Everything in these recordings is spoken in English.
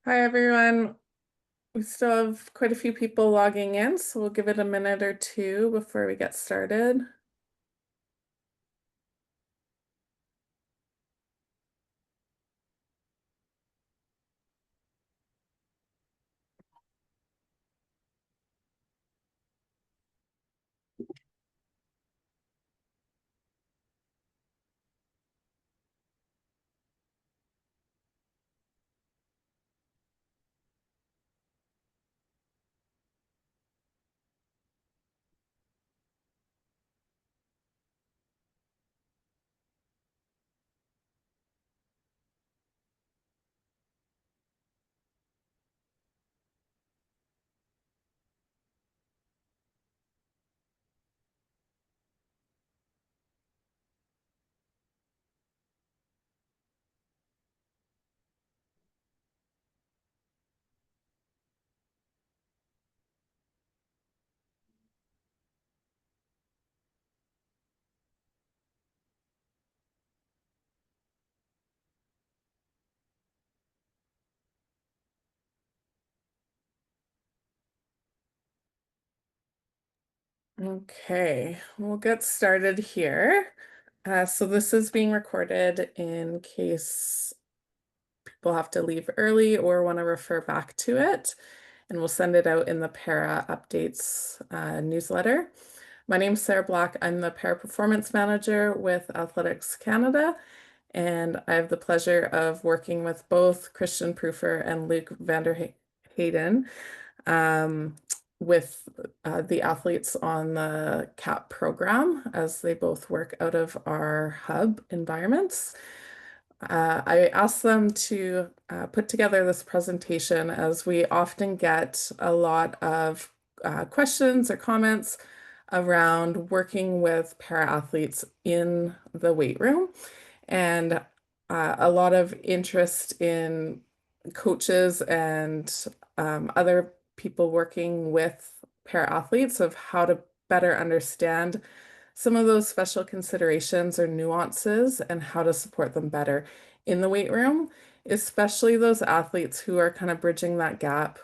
Hi, everyone. We still have quite a few people logging in, so we'll give it a minute or two before we get started. Okay, we'll get started here. So this is being recorded in case people have to leave early or want to refer back to it, and we'll send it out in the Para Updates newsletter. My name is Sarah Black. I'm the Para Performance Manager with Athletics Canada, and I have the pleasure of working with both Christian Prufer and Luke Vanderheyden um, with the athletes on the CAP program as they both work out of our hub environments. I asked them to put together this presentation as we often get a lot of questions or comments around working with para-athletes in the weight room, and a lot of interest in coaches and other people working with para-athletes of how to better understand some of those special considerations or nuances and how to support them better in the weight room, especially those athletes who are kind of bridging that gap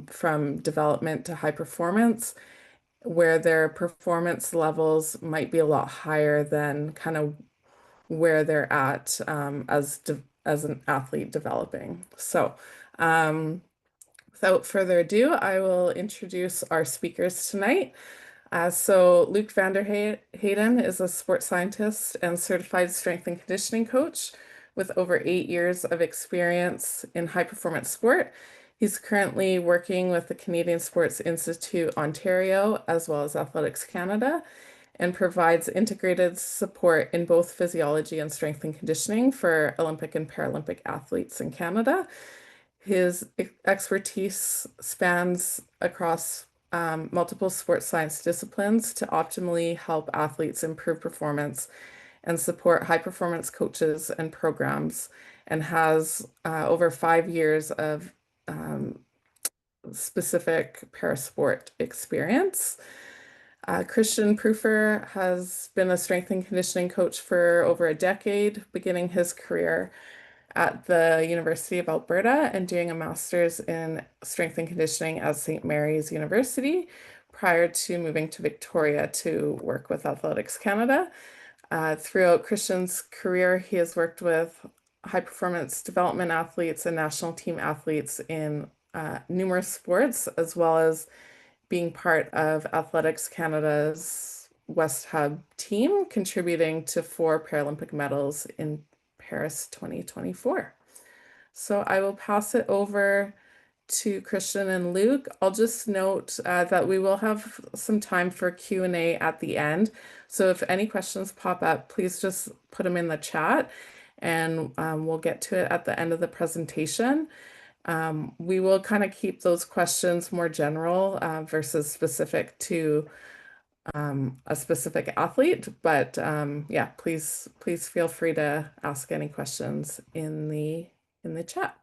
from development to high performance, where their performance levels might be a lot higher than kind of where they're at as an athlete developing. So, without further ado, I will introduce our speakers tonight. So Luke Vanderheyden is a sports scientist and certified strength and conditioning coach with over 8 years of experience in high performance sport. He's currently working with the Canadian Sports Institute Ontario as well as Athletics Canada, and provides integrated support in both physiology and strength and conditioning for Olympic and Paralympic athletes in Canada. His expertise spans across multiple sports science disciplines to optimally help athletes improve performance and support high performance coaches and programs, and has over 5 years of specific parasport experience. Christian Prufer has been a strength and conditioning coach for over a decade, beginning his career at the University of Alberta and doing a master's in strength and conditioning at St. Mary's University prior to moving to Victoria to work with Athletics Canada. Throughout Christian's career, he has worked with high performance development athletes and national team athletes in numerous sports, as well as being part of Athletics Canada's West Hub team, contributing to 4 Paralympic medals in Paris 2024. So I will pass it over to Christian and Luke. I'll just note that we will have some time for Q&A at the end. So if any questions pop up, please just put them in the chat, and we'll get to it at the end of the presentation. We will kind of keep those questions more general versus specific to a specific athlete, but yeah, please feel free to ask any questions in the chat.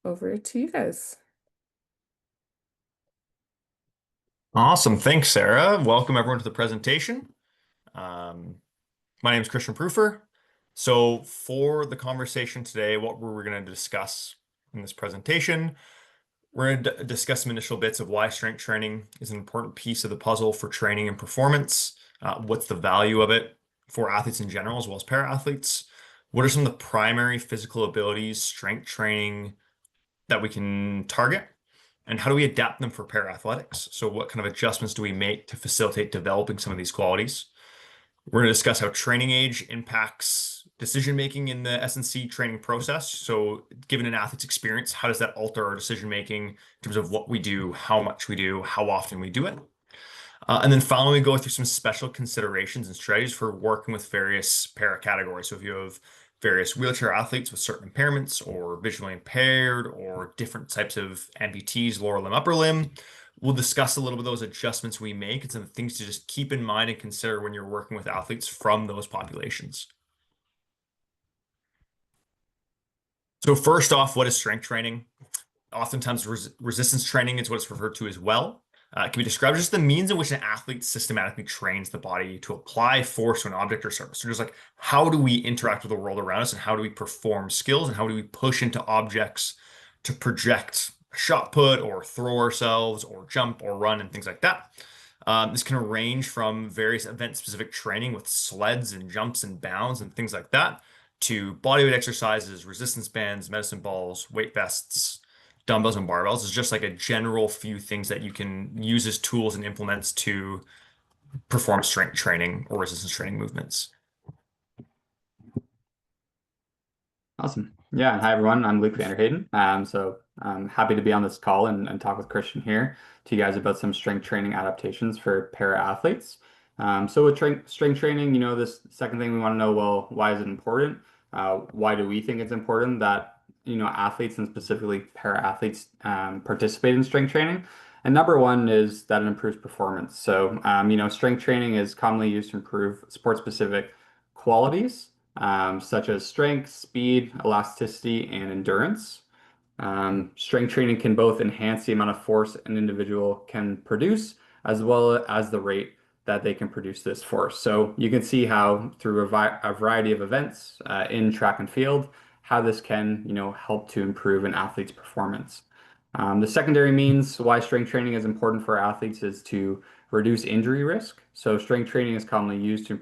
Over to you guys. Awesome. Thanks, Sarah. Welcome everyone to the presentation. My name is Christian Prufer. So for the conversation today, what we're going to discuss in this presentation. We're going to discuss some initial bits of why strength training is an important piece of the puzzle for training and performance. What's the value of it for athletes in general, as well as para-athletes? What are some of the primary physical abilities strength training that we can target? And how do we adapt them for para-athletics? So what kind of adjustments do we make to facilitate developing some of these qualities? We're going to discuss how training age impacts decision-making in the S&C training process. So given an athlete's experience, how does that alter our decision-making in terms of what we do, how much we do, how often we do it? And then finally, we go through some special considerations and strategies for working with various para categories. So if you have various wheelchair athletes with certain impairments or visually impaired or different types of amputees, lower limb, upper limb, we'll discuss a little bit of those adjustments we make and some things to just keep in mind and consider when you're working with athletes from those populations. So first off, what is strength training? Oftentimes resistance training is what it's referred to as well. It can be described as just the means in which an athlete systematically trains the body to apply force to an object or surface. So just like, how do we interact with the world around us and how do we perform skills and how do we push into objects to project a shot put or throw ourselves or jump or run and things like that. This can range from various event-specific training with sleds and jumps and bounds and things like that to bodyweight exercises, resistance bands, medicine balls, weight vests, dumbbells and barbells. Is just like a general few things that you can use as tools and implements to perform strength training or resistance training movements. Awesome. Yeah, and hi everyone. I'm Luke Vanderheyden. So I'm happy to be on this call and talk with Christian here to you guys about some strength training adaptations for para athletes. So with strength training, this second thing we want to know, well, why is it important? Why do we think it's important that athletes and specifically para athletes participate in strength training? And number one is that it improves performance. So strength training is commonly used to improve sport-specific qualities such as strength, speed, elasticity, and endurance. Strength training can both enhance the amount of force an individual can produce, as well as the rate that they can produce this force. So you can see how through a variety of events in track and field, how this can, help to improve an athlete's performance. The secondary means why strength training is important for athletes is to reduce injury risk. So strength training is commonly used to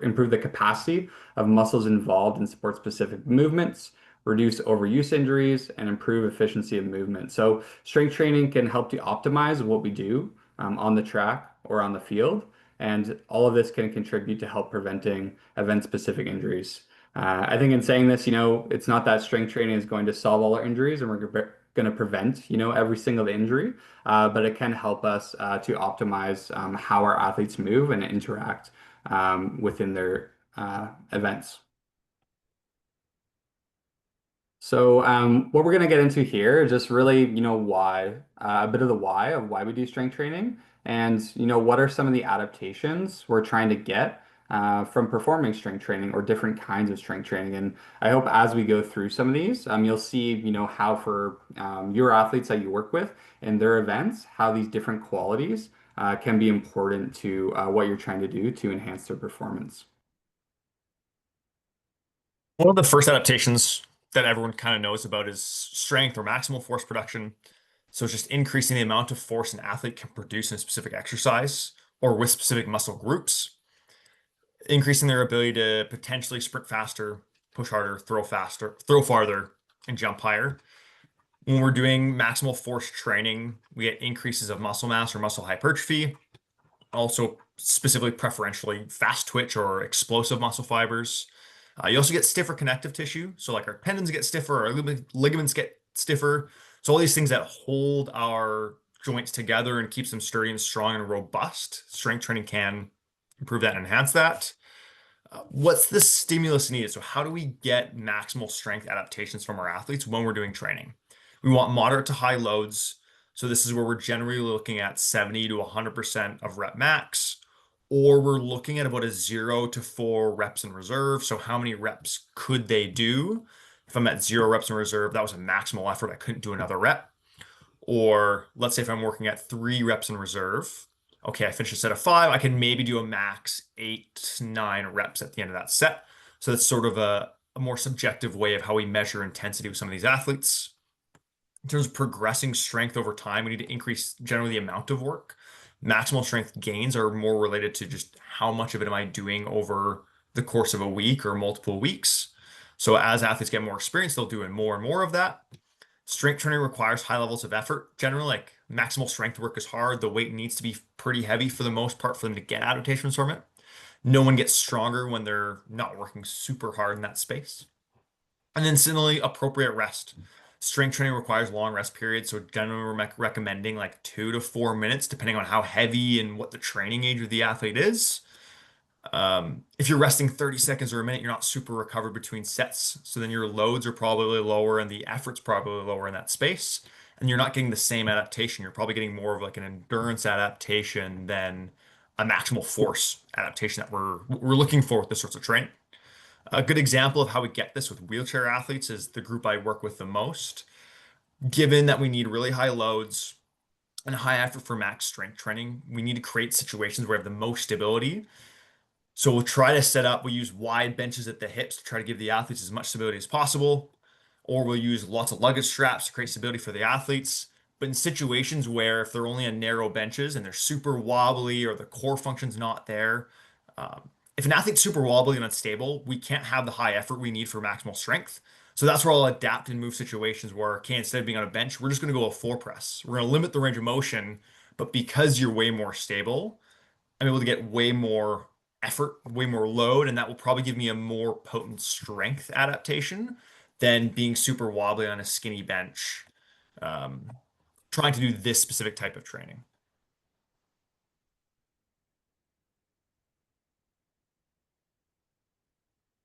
improve the capacity of muscles involved in sport-specific movements, reduce overuse injuries, and improve efficiency of movement. So strength training can help to optimize what we do on the track or on the field, and all of this can contribute to help preventing event-specific injuries. I think in saying this, it's not that strength training is going to solve all our injuries and we're going to prevent, every single injury, but it can help us to optimize how our athletes move and interact within their events. So what we're going to get into here is just really, why, a bit of the why of why we do strength training and, what are some of the adaptations we're trying to get from performing strength training or different kinds of strength training. And I hope as we go through some of these, you'll see, how for your athletes that you work with in their events, how these different qualities can be important to what you're trying to do to enhance their performance. One of the first adaptations that everyone kind of knows about is strength or maximal force production. So it's just increasing the amount of force an athlete can produce in a specific exercise or with specific muscle groups, increasing their ability to potentially sprint faster, push harder, throw faster, throw farther, and jump higher. When we're doing maximal force training, we get increases of muscle mass or muscle hypertrophy, also specifically preferentially fast twitch or explosive muscle fibers. You also get stiffer connective tissue. So like our tendons get stiffer, our ligaments get stiffer. So all these things that hold our joints together and keeps them sturdy and strong and robust, strength training can improve that and enhance that. What's the stimulus needed? So how do we get maximal strength adaptations from our athletes when we're doing training? We want moderate to high loads. So this is where we're generally looking at 70 to 100% of rep max, or we're looking at about a 0 to 4 reps in reserve. So how many reps could they do? If I'm at 0 reps in reserve, that was a maximal effort. I couldn't do another rep. Or let's say if I'm working at 3 reps in reserve, okay, I finished a set of 5, I can maybe do a max 8, 9 reps at the end of that set. So that's sort of a more subjective way of how we measure intensity with some of these athletes. In terms of progressing strength over time, we need to increase generally the amount of work. Maximal strength gains are more related to just how much of it am I doing over the course of a week or multiple weeks. So as athletes get more experience, they'll do more and more of that. Strength training requires high levels of effort. Generally, like maximal strength work is hard. The weight needs to be pretty heavy for the most part for them to get adaptation from it. No one gets stronger when they're not working super hard in that space. And then similarly, appropriate rest. Strength training requires long rest periods, so generally we're recommending like 2 to 4 minutes, depending on how heavy and what the training age of the athlete is. If you're resting 30 seconds or a minute, you're not super recovered between sets. So then your loads are probably lower and the effort's probably lower in that space. And you're not getting the same adaptation. You're probably getting more of like an endurance adaptation than a maximal force adaptation that we're looking for with this sorts of training. A good example of how we get this with wheelchair athletes is the group I work with the most. Given that we need really high loads and high effort for max strength training, we need to create situations where we have the most stability. So we'll try to we'll use wide benches at the hips to try to give the athletes as much stability as possible, or we'll use lots of luggage straps to create stability for the athletes. But in situations where if they're only on narrow benches and they're super wobbly or the core function's not there, if an athlete's super wobbly and unstable, we can't have the high effort we need for maximal strength. So that's where I'll adapt and move situations where, okay, instead of being on a bench, we're just going to go a floor press. We're going to limit the range of motion, but because you're way more stable, I'm able to get way more effort, way more load, and that will probably give me a more potent strength adaptation than being super wobbly on a skinny bench, um, trying to do this specific type of training.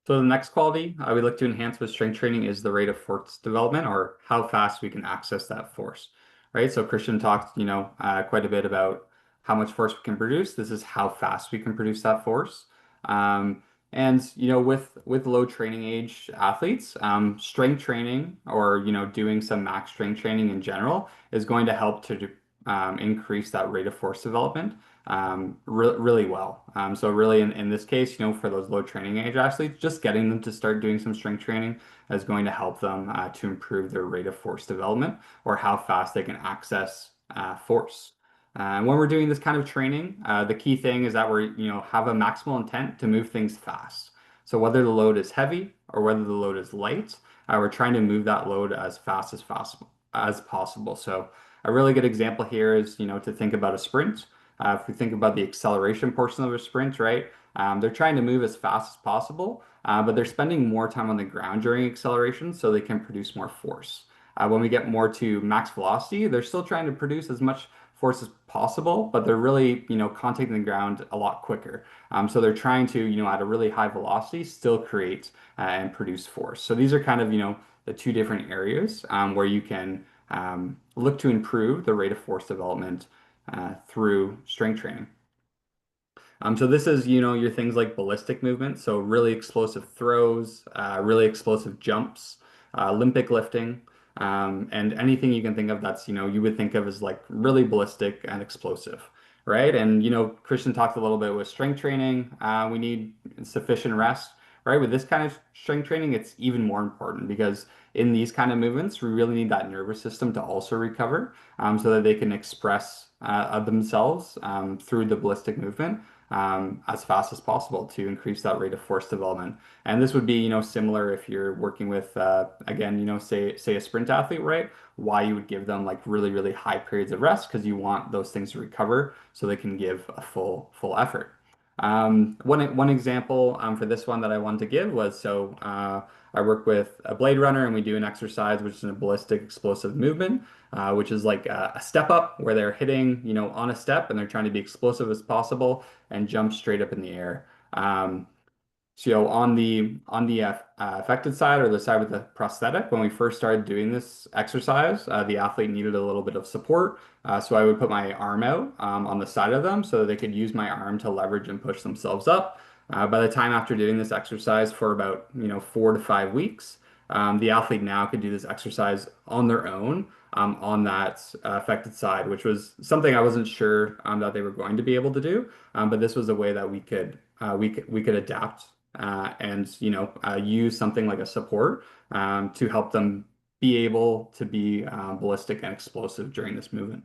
So the next quality we look to enhance with strength training is the rate of force development, or how fast we can access that force, right? So Christian talked, quite a bit about how much force we can produce. This is how fast we can produce that force. And with low training age athletes, strength training or doing some max strength training in general is going to help to increase that rate of force development really well. So really in this case, for those low training age athletes, just getting them to start doing some strength training is going to help them to improve their rate of force development or how fast they can access force. When we're doing this kind of training, the key thing is that have a maximal intent to move things fast. So whether the load is heavy or whether the load is light, we're trying to move that load as fast as possible. So a really good example here is, to think about a sprint. If we think about the acceleration portion of a sprint, right? They're trying to move as fast as possible, but they're spending more time on the ground during acceleration so they can produce more force. When we get more to max velocity, they're still trying to produce as much force as possible, but they're really, contacting the ground a lot quicker. So they're trying to, at a really high velocity, still create and produce force. So these are kind of, the two different areas where you can look to improve the rate of force development through strength training. So this is, your things like ballistic movement, so really explosive throws, really explosive jumps, Olympic lifting, and anything you can think of that's, you would think of as like really ballistic and explosive, right? And, Christian talked a little bit with strength training. We need sufficient rest, right? With this kind of strength training, it's even more important because in these kind of movements, we really need that nervous system to also recover so that they can express themselves through the ballistic movement as fast as possible to increase that rate of force development. And this would be, similar if you're working with, again, say a sprint athlete, right? Why you would give them like really, really high periods of rest because you want those things to recover so they can give a full effort. One example for this one that I wanted to give was I work with a blade runner and we do an exercise which is a ballistic explosive movement, which is like a step up where they're hitting, on a step and they're trying to be explosive as possible and jump straight up in the air. So on the affected side or the side with the prosthetic, when we first started doing this exercise, the athlete needed a little bit of support. So I would put my arm out on the side of them so that they could use my arm to leverage and push themselves up. By the time after doing this exercise for about 4 to 5 weeks, the athlete now could do this exercise on their own on that affected side, which was something I wasn't sure that they were going to be able to do. But this was a way that we could adapt and use something like a support to help them be able to be ballistic and explosive during this movement.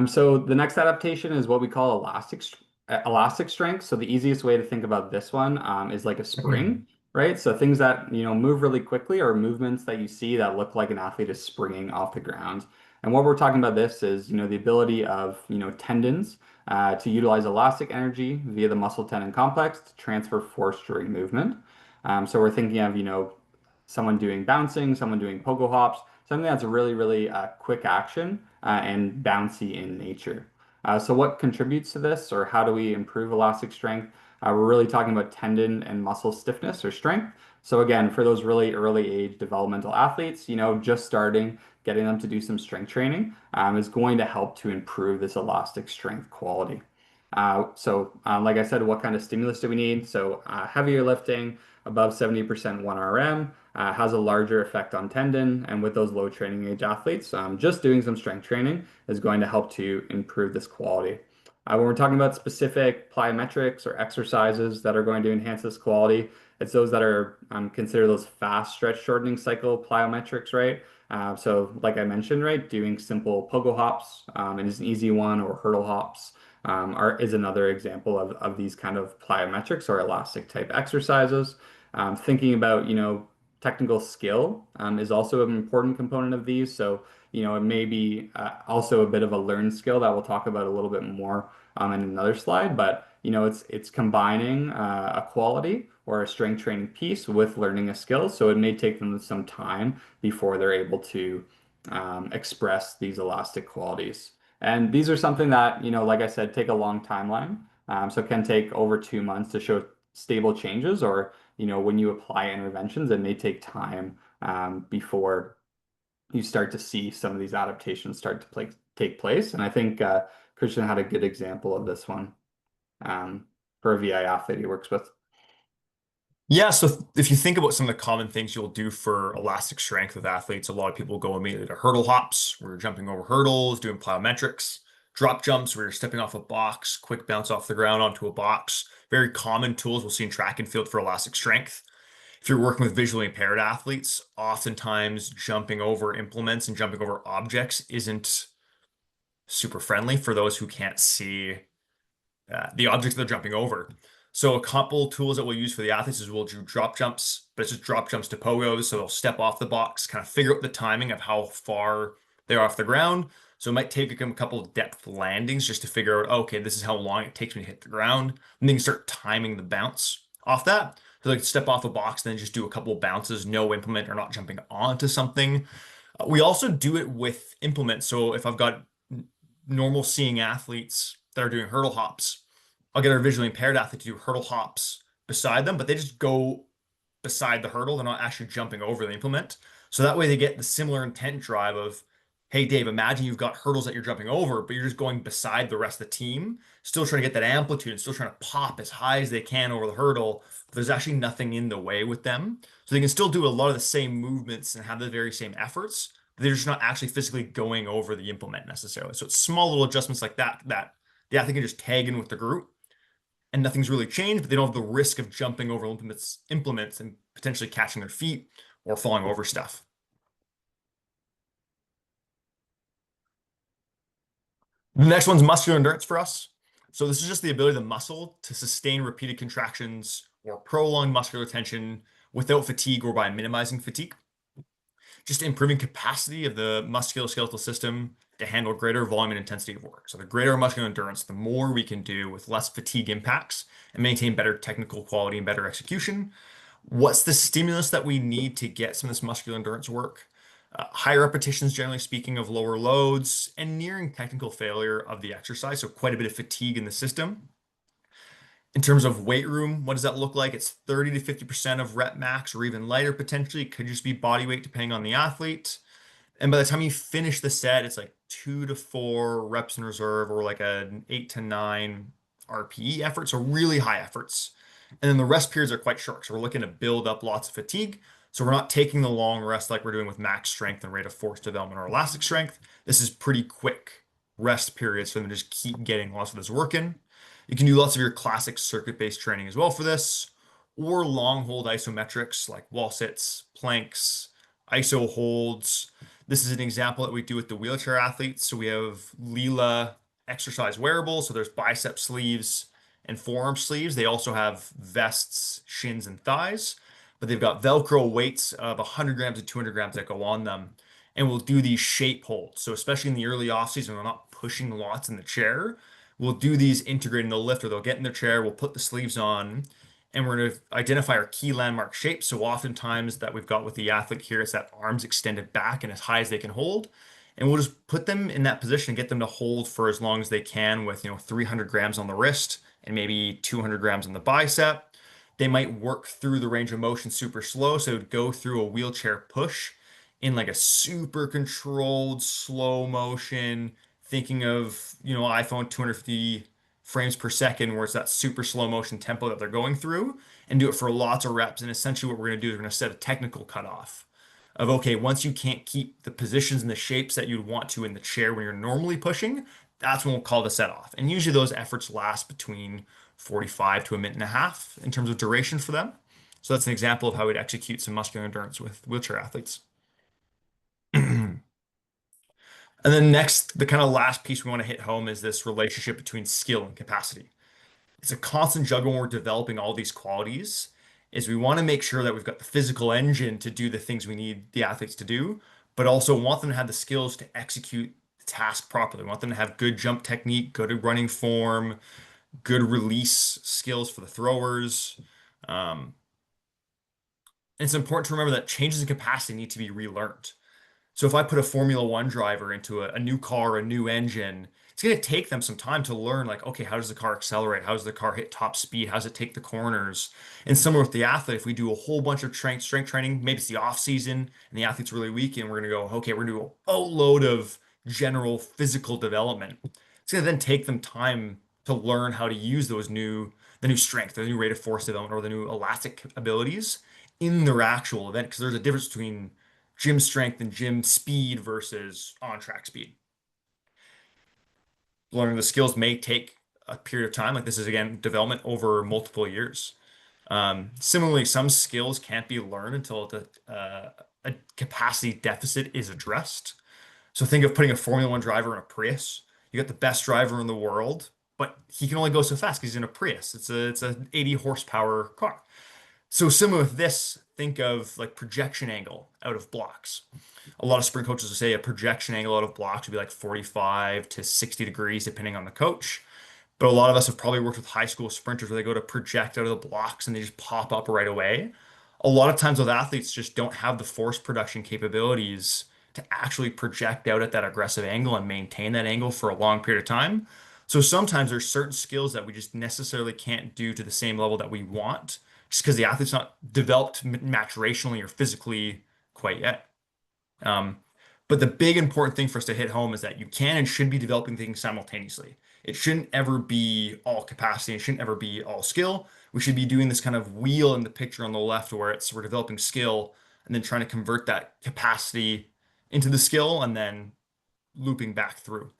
So the next adaptation is what we call elastic strength. So the easiest way to think about this one is like a spring, right? So things that, move really quickly, or movements that you see that look like an athlete is springing off the ground. And what we're talking about this is, the ability of, tendons to utilize elastic energy via the muscle tendon complex to transfer force during movement. So we're thinking of, someone doing bouncing, someone doing pogo hops, something that's really, really quick action and bouncy in nature. So what contributes to this, or how do we improve elastic strength? We're really talking about tendon and muscle stiffness or strength. So again, for those really early age developmental athletes, just starting, getting them to do some strength training is going to help to improve this elastic strength quality. Like I said, what kind of stimulus do we need? So heavier lifting, above 70% 1 RM, has a larger effect on tendon. And with those low training age athletes, just doing some strength training is going to help to improve this quality. When we're talking about specific plyometrics or exercises that are going to enhance this quality, it's those that are considered those fast stretch shortening cycle plyometrics, right? So like I mentioned, right, doing simple pogo hops is an easy one, or hurdle hops is another example of these kind of plyometrics or elastic type exercises. Thinking about, technical skill is also an important component of these. So, it may be also a bit of a learned skill that we'll talk about a little bit more in another slide, but it's combining a quality or a strength training piece with learning a skill. So it may take them some time before they're able to express these elastic qualities. And these are something that, like I said, take a long timeline. So it can take over 2 months to show stable changes, or, when you apply interventions, it may take time before you start to see some of these adaptations start to take place. And I think Christian had a good example of this one for a VI athlete he works with. Yeah, so if you think about some of the common things you'll do for elastic strength with athletes, a lot of people go immediately to hurdle hops, where you're jumping over hurdles, doing plyometrics, drop jumps, where you're stepping off a box, quick bounce off the ground onto a box. Very common tools we'll see in track and field for elastic strength. If you're working with visually impaired athletes, oftentimes jumping over implements and jumping over objects isn't super friendly for those who can't see the objects they're jumping over. So a couple tools that we'll use for the athletes is we'll do drop jumps, but it's just drop jumps to pogos. So they'll step off the box, kind of figure out the timing of how far they're off the ground. So it might take them a couple of depth landings just to figure out, okay, this is how long it takes me to hit the ground. And then you start timing the bounce off that. So like step off a box, then just do a couple of bounces, no implement or not jumping onto something. We also do it with implements. So if I've got normal seeing athletes that are doing hurdle hops, I'll get our visually impaired athlete to do hurdle hops beside them, but they just go beside the hurdle. They're not actually jumping over the implement. So that way they get the similar intent drive of, hey, Dave, imagine you've got hurdles that you're jumping over, but you're just going beside the rest of the team, still trying to get that amplitude and still trying to pop as high as they can over the hurdle. But there's actually nothing in the way with them. So they can still do a lot of the same movements and have the very same efforts. But they're just not actually physically going over the implement necessarily. So it's small little adjustments like that the athlete can just tag in with the group and nothing's really changed, but they don't have the risk of jumping over implements and potentially catching their feet or falling over stuff. The next one's muscular endurance for us. So this is just the ability of the muscle to sustain repeated contractions or prolonged muscular tension without fatigue or by minimizing fatigue. Just improving capacity of the musculoskeletal system to handle greater volume and intensity of work. So the greater muscular endurance, the more we can do with less fatigue impacts and maintain better technical quality and better execution. What's the stimulus that we need to get some of this muscular endurance work? Higher repetitions, generally speaking, of lower loads and nearing technical failure of the exercise. So quite a bit of fatigue in the system. In terms of weight room, what does that look like? It's 30 to 50% of rep max or even lighter potentially. It could just be body weight depending on the athlete. And by the time you finish the set, it's like 2 to 4 reps in reserve or like an 8 to 9 RPE effort. So really high efforts. And then the rest periods are quite short. So we're looking to build up lots of fatigue. So we're not taking the long rest like we're doing with max strength and rate of force development or elastic strength. This is pretty quick rest periods for them to just keep getting lots of this work in. You can do lots of your classic circuit-based training as well for this, or long hold isometrics like wall sits, planks, iso holds. This is an example that we do with the wheelchair athletes. So we have Leela exercise wearables. So there's bicep sleeves and forearm sleeves. They also have vests, shins, and thighs, but they've got Velcro weights of 100 grams and 200 grams that go on them. And we'll do these shape holds. So especially in the early off season, we're not pushing lots in the chair. We'll do these integrating the lift, or they'll get in their chair. We'll put the sleeves on, and we're going to identify our key landmark shapes. So oftentimes that we've got with the athlete here, it's that arms extended back and as high as they can hold. And we'll just put them in that position and get them to hold for as long as they can with, 300 grams on the wrist and maybe 200 grams on the bicep. They might work through the range of motion super slow. So it would go through a wheelchair push in like a super controlled slow motion, thinking of, iPhone 250 frames per second, where it's that super slow motion tempo that they're going through, and do it for lots of reps. And essentially what we're going to do is we're going to set a technical cutoff of, okay, once you can't keep the positions and the shapes that you'd want to in the chair when you're normally pushing, that's when we'll call the set off. And usually those efforts last between 45 to a minute and a half in terms of duration for them. So that's an example of how we'd execute some muscular endurance with wheelchair athletes. And then next, the kind of last piece we want to hit home is this relationship between skill and capacity. It's a constant juggle when we're developing all these qualities, is we want to make sure that we've got the physical engine to do the things we need the athletes to do, but also want them to have the skills to execute the task properly. We want them to have good jump technique, good running form, good release skills for the throwers. And it's important to remember that changes in capacity need to be relearned. So if I put a Formula One driver into a new car, a new engine, it's going to take them some time to learn, like, okay, how does the car accelerate? How does the car hit top speed? How does it take the corners? And similar with the athlete, if we do a whole bunch of strength training, maybe it's the off season and the athlete's really weak, and we're going to go, okay, we're going to do a boatload of general physical development. It's going to then take them time to learn how to use the new strength, the new rate of force development, or the new elastic abilities in their actual event, because there's a difference between gym strength and gym speed versus on-track speed. Learning the skills may take a period of time. Like this is, again, development over multiple years. Similarly, some skills can't be learned until a capacity deficit is addressed. So think of putting a Formula One driver in a Prius. You got the best driver in the world, but he can only go so fast because he's in a Prius. It's an 80 horsepower car. So similar with this, think of like projection angle out of blocks. A lot of sprint coaches will say a projection angle out of blocks would be like 45 to 60 degrees, depending on the coach. But a lot of us have probably worked with high school sprinters where they go to project out of the blocks and they just pop up right away. A lot of times those athletes just don't have the force production capabilities to actually project out at that aggressive angle and maintain that angle for a long period of time. So sometimes there's certain skills that we just necessarily can't do to the same level that we want, just because the athlete's not developed maturationally or physically quite yet. Um, but the big important thing for us to hit home is that you can and should be developing things simultaneously. It shouldn't ever be all capacity. It shouldn't ever be all skill. We should be doing this kind of wheel in the picture on the left where we're developing skill and then trying to convert that capacity into the skill and then looping back through.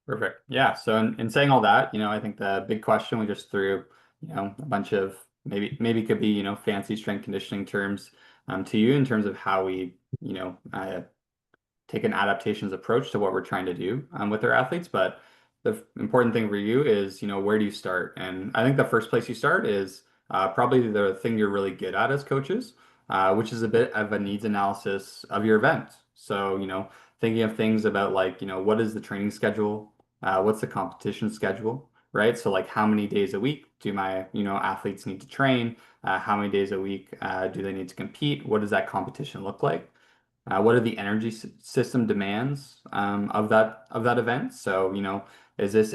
Perfect. Yeah. So in saying all that, I think the big question we just threw, a bunch of maybe could be, fancy strength conditioning terms to you in terms of how we, take an adaptations approach to what we're trying to do with our athletes. But the important thing for you is, where do you start? And I think the first place you start is probably the thing you're really good at as coaches, which is a bit of a needs analysis of your event. So, thinking of things about like, what is the training schedule? What's the competition schedule, right? So like how many days a week do my, athletes need to train? How many days a week do they need to compete? What does that competition look like? What are the energy system demands of that event? So, is this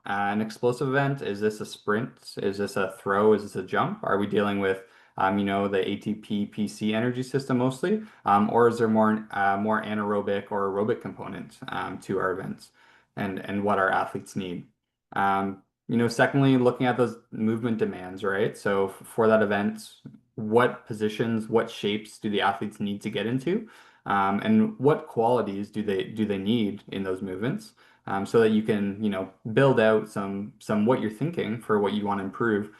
an explosive event? Is this a sprint? Is this a throw? Is this a jump? Are we dealing with the ATP PC energy system mostly, or is there more anaerobic or aerobic component to our events and what our athletes need? Secondly, looking at those movement demands, right? So for that event, what positions, what shapes do the athletes need to get into? and what qualities do they need in those movements, so that you can, build out some what you're thinking for what you want to improve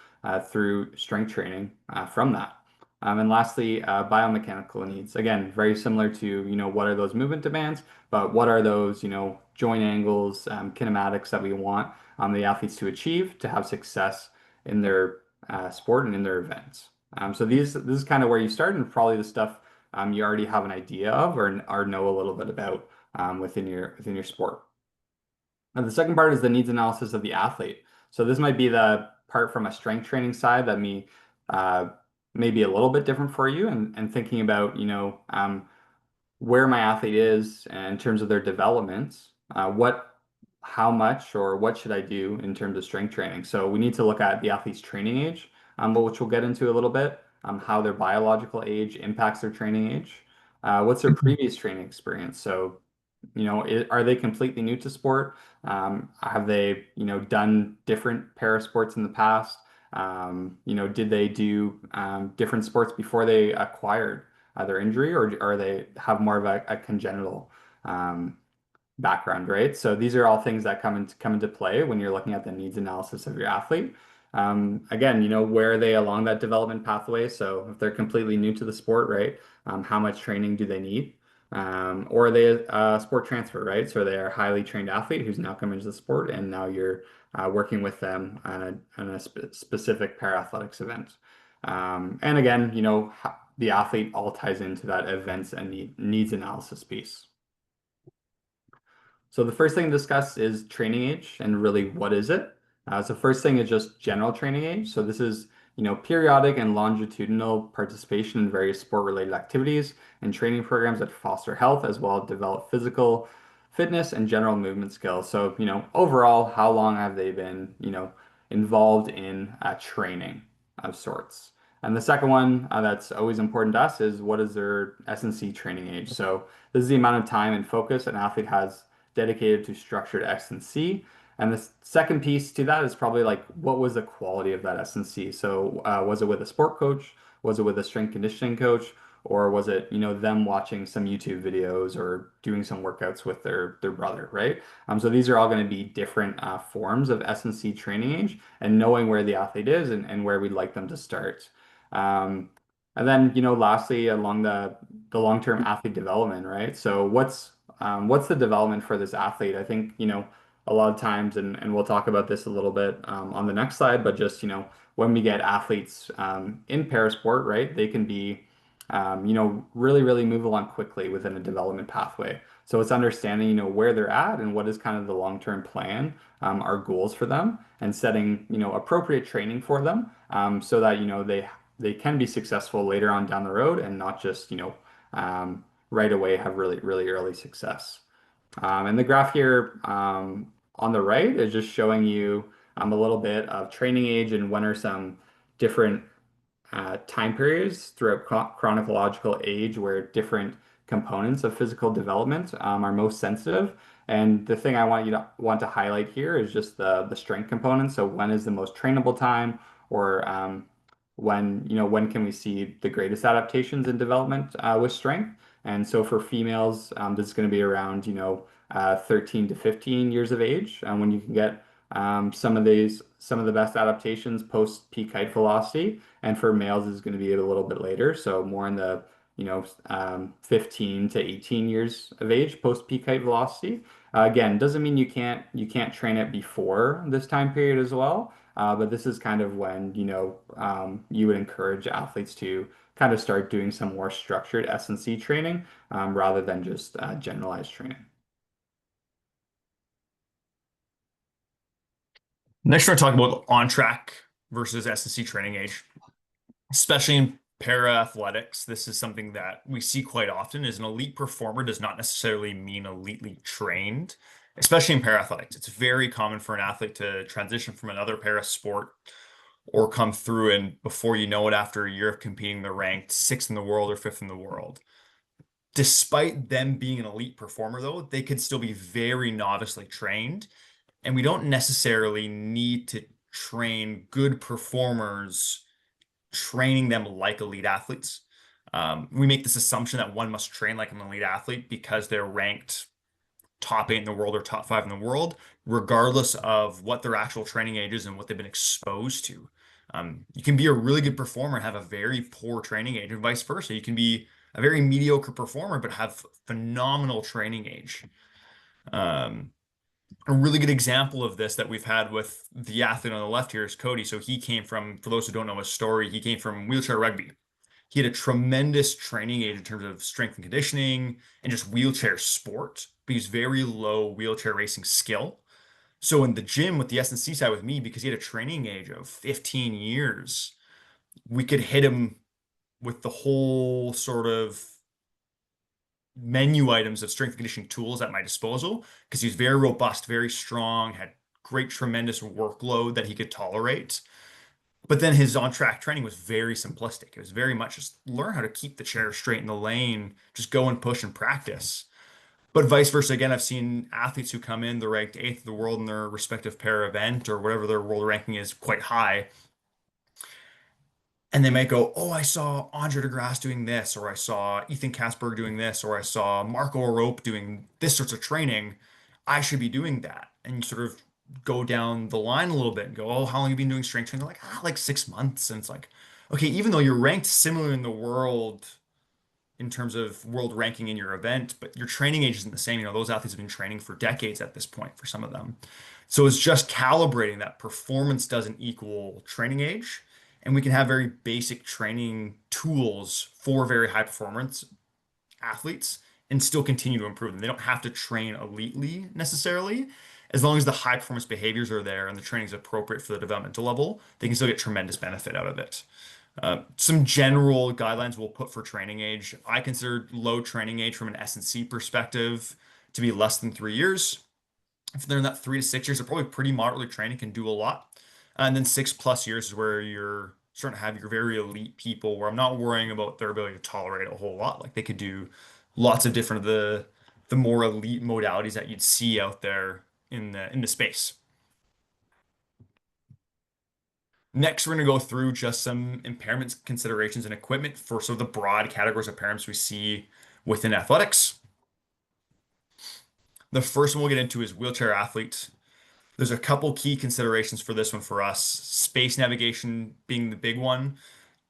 through strength training from that. And lastly, biomechanical needs. Again, very similar to, what are those movement demands, but what are those, joint angles, kinematics that we want the athletes to achieve to have success in their sport and in their events. So this is kind of where you start, and probably the stuff you already have an idea of or know a little bit about within your sport. Now, the second part is the needs analysis of the athlete. So this might be the part from a strength training side that may be a little bit different for you, and thinking about, where my athlete is in terms of their development, how much or what should I do in terms of strength training. So we need to look at the athlete's training age, but which we'll get into a little bit, how their biological age impacts their training age, what's their previous training experience. So, are they completely new to sport? Have they, done different para sports in the past? Did they do different sports before they acquired their injury, or they have more of a congenital background, right? So these are all things that come into play when you're looking at the needs analysis of your athlete. Again, where are they along that development pathway? So if they're completely new to the sport, right? How much training do they need? Or are they a sport transfer, right? So they are a highly trained athlete who's now come into the sport, and now you're working with them on a specific para-athletics event. And again, the athlete all ties into that events and needs analysis piece. So the first thing to discuss is training age, and really what is it? So first thing is just general training age. So this is, periodic and longitudinal participation in various sport-related activities and training programs that foster health, as well as develop physical fitness and general movement skills. So, overall, how long have they been, involved in training of sorts? And the second one that's always important to us is, what is their S&C training age? So this is the amount of time and focus an athlete has dedicated to structured S&C. And the second piece to that is probably like, what was the quality of that S&C? So was it with a sport coach? Was it with a strength conditioning coach? Or was it, them watching some YouTube videos or doing some workouts with their brother, right? So these are all going to be different forms of S&C training age, and knowing where the athlete is and where we'd like them to start. And then, lastly, along the long-term athlete development, right? So what's the development for this athlete? I think, a lot of times, and we'll talk about this a little bit on the next slide, but just, when we get athletes in parasport, right, they can be, really, really move along quickly within a development pathway. So it's understanding, where they're at and what is kind of the long-term plan, our goals for them, and setting, appropriate training for them, so that, they can be successful later on down the road, and not just, right away have really, really early success. And the graph here on the right is just showing you a little bit of training age and when are some different time periods throughout chronological age where different components of physical development are most sensitive. And the thing I want to highlight here is just the strength component. So when is the most trainable time, or when can we see the greatest adaptations in development with strength? And so for females, this is going to be around 13 to 15 years of age, when you can get some of the best adaptations post peak height velocity. And for males, is going to be a little bit later, so more in the 15 to 18 years of age post peak height velocity. Again, doesn't mean you can't train it before this time period as well. But this is kind of when, you would encourage athletes to kind of start doing some more structured S&C training, rather than just generalized training. Next, we're going to talk about on-track versus S&C training age, especially in para-athletics. This is something that we see quite often. Is an elite performer does not necessarily mean elitely trained, especially in para-athletics. It's very common for an athlete to transition from another para sport or come through, and before you know it, after a year of competing, they're ranked 6th in the world or 5th in the world. Despite them being an elite performer, though, they could still be very novicely trained. And we don't necessarily need to train good performers, training them like elite athletes. We make this assumption that one must train like an elite athlete because they're ranked top 8 in the world or top 5 in the world, regardless of what their actual training age is and what they've been exposed to. You can be a really good performer and have a very poor training age, and vice versa. You can be a very mediocre performer but have phenomenal training age. A really good example of this that we've had with the athlete on the left here is Cody. So he came from, for those who don't know his story, he came from wheelchair rugby. He had a tremendous training age in terms of strength and conditioning and just wheelchair sport, but he's very low wheelchair racing skill. So in the gym with the S&C side with me, because he had a training age of 15 years, we could hit him with the whole sort of menu items of strength and conditioning tools at my disposal because he's very robust, very strong, had great, tremendous workload that he could tolerate. But then his on-track training was very simplistic. It was very much just learn how to keep the chair straight in the lane, just go and push and practice. But vice versa, again, I've seen athletes who come in, they're ranked 8th of the world in their respective para event or whatever their world ranking is, quite high. And they might go, oh, I saw Andre DeGrasse doing this, or I saw Ethan Kasberg doing this, or I saw Marco Arop doing this sorts of training. I should be doing that. And you sort of go down the line a little bit and go, oh, how long have you been doing strength training? They're like 6 months. And it's like, okay, even though you're ranked similar in the world in terms of world ranking in your event, but your training age isn't the same. You know, those athletes have been training for decades at this point for some of them. So it's just calibrating that performance doesn't equal training age. And we can have very basic training tools for very high performance athletes and still continue to improve them. They don't have to train elitely necessarily. As long as the high performance behaviors are there and the training is appropriate for the developmental level, they can still get tremendous benefit out of it. Some general guidelines we'll put for training age. I consider low training age from an S&C perspective to be less than 3 years. If they're in that 3 to 6 years, they're probably pretty moderately trained and can do a lot. And then 6+ years is where you're starting to have your very elite people where I'm not worrying about their ability to tolerate a whole lot. Like they could do lots of different of the more elite modalities that you'd see out there in the space. Next, we're going to go through just some impairments considerations and equipment for sort of the broad categories of impairments we see within athletics. The first one we'll get into is wheelchair athletes. There's a couple key considerations for this one for us. Space navigation being the big one.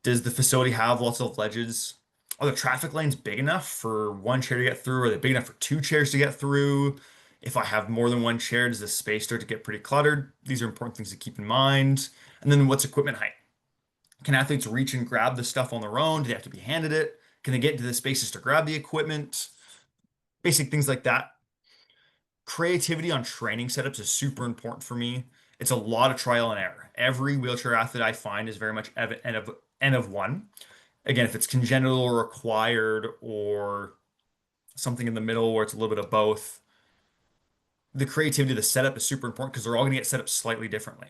Does the facility have lots of ledges? Are the traffic lanes big enough for one chair to get through? Are they big enough for 2 chairs to get through? If I have more than one chair, does the space start to get pretty cluttered? These are important things to keep in mind. And then what's equipment height? Can athletes reach and grab the stuff on their own? Do they have to be handed it? Can they get into the spaces to grab the equipment? Basic things like that. Creativity on training setups is super important for me. It's a lot of trial and error. Every wheelchair athlete I find is very much N of one. Again, if it's congenital or acquired or something in the middle where it's a little bit of both, the creativity of the setup is super important because they're all going to get set up slightly differently.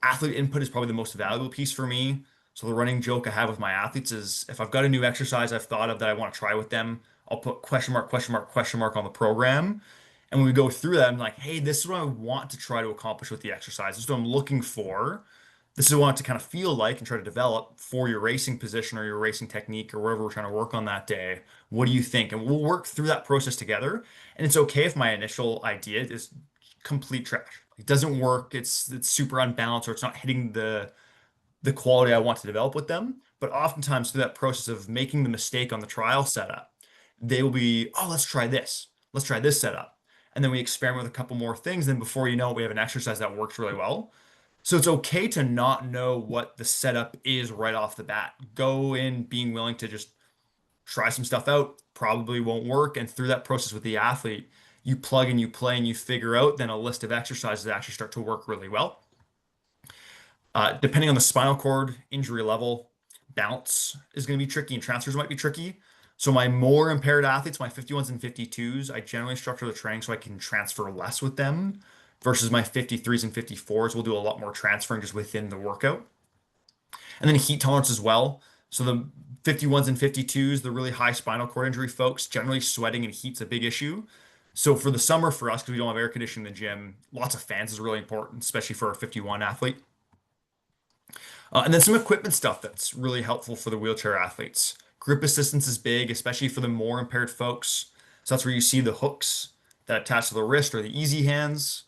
Athlete input is probably the most valuable piece for me. So the running joke I have with my athletes is if I've got a new exercise I've thought of that I want to try with them, I'll put question mark, question mark, question mark on the program. And when we go through that, I'm like, hey, this is what I want to try to accomplish with the exercise. This is what I'm looking for. This is what I want to kind of feel like and try to develop for your racing position or your racing technique or wherever we're trying to work on that day. What do you think? And we'll work through that process together. And it's okay if my initial idea is complete trash. It doesn't work. It's super unbalanced or it's not hitting the quality I want to develop with them. But oftentimes through that process of making the mistake on the trial setup, they will be, oh, let's try this. Let's try this setup. And then we experiment with a couple more things. Then before you know it, we have an exercise that works really well. So it's okay to not know what the setup is right off the bat. Go in being willing to just try some stuff out, probably won't work. And through that process with the athlete, you plug and you play and you figure out then a list of exercises that actually start to work really well. Depending on the spinal cord injury level, bounce is going to be tricky and transfers might be tricky. So my more impaired athletes, my 51s and 52s, I generally structure the training so I can transfer less with them versus my 53s and 54s. We'll do a lot more transferring just within the workout. And then heat tolerance as well. So the 51s and 52s, the really high spinal cord injury folks, generally sweating and heat's a big issue. So for the summer for us, because we don't have air conditioning in the gym, lots of fans is really important, especially for a 51 athlete. And then some equipment stuff that's really helpful for the wheelchair athletes. Grip assistance is big, especially for the more impaired folks. So that's where you see the hooks that attach to the wrist or the easy hands.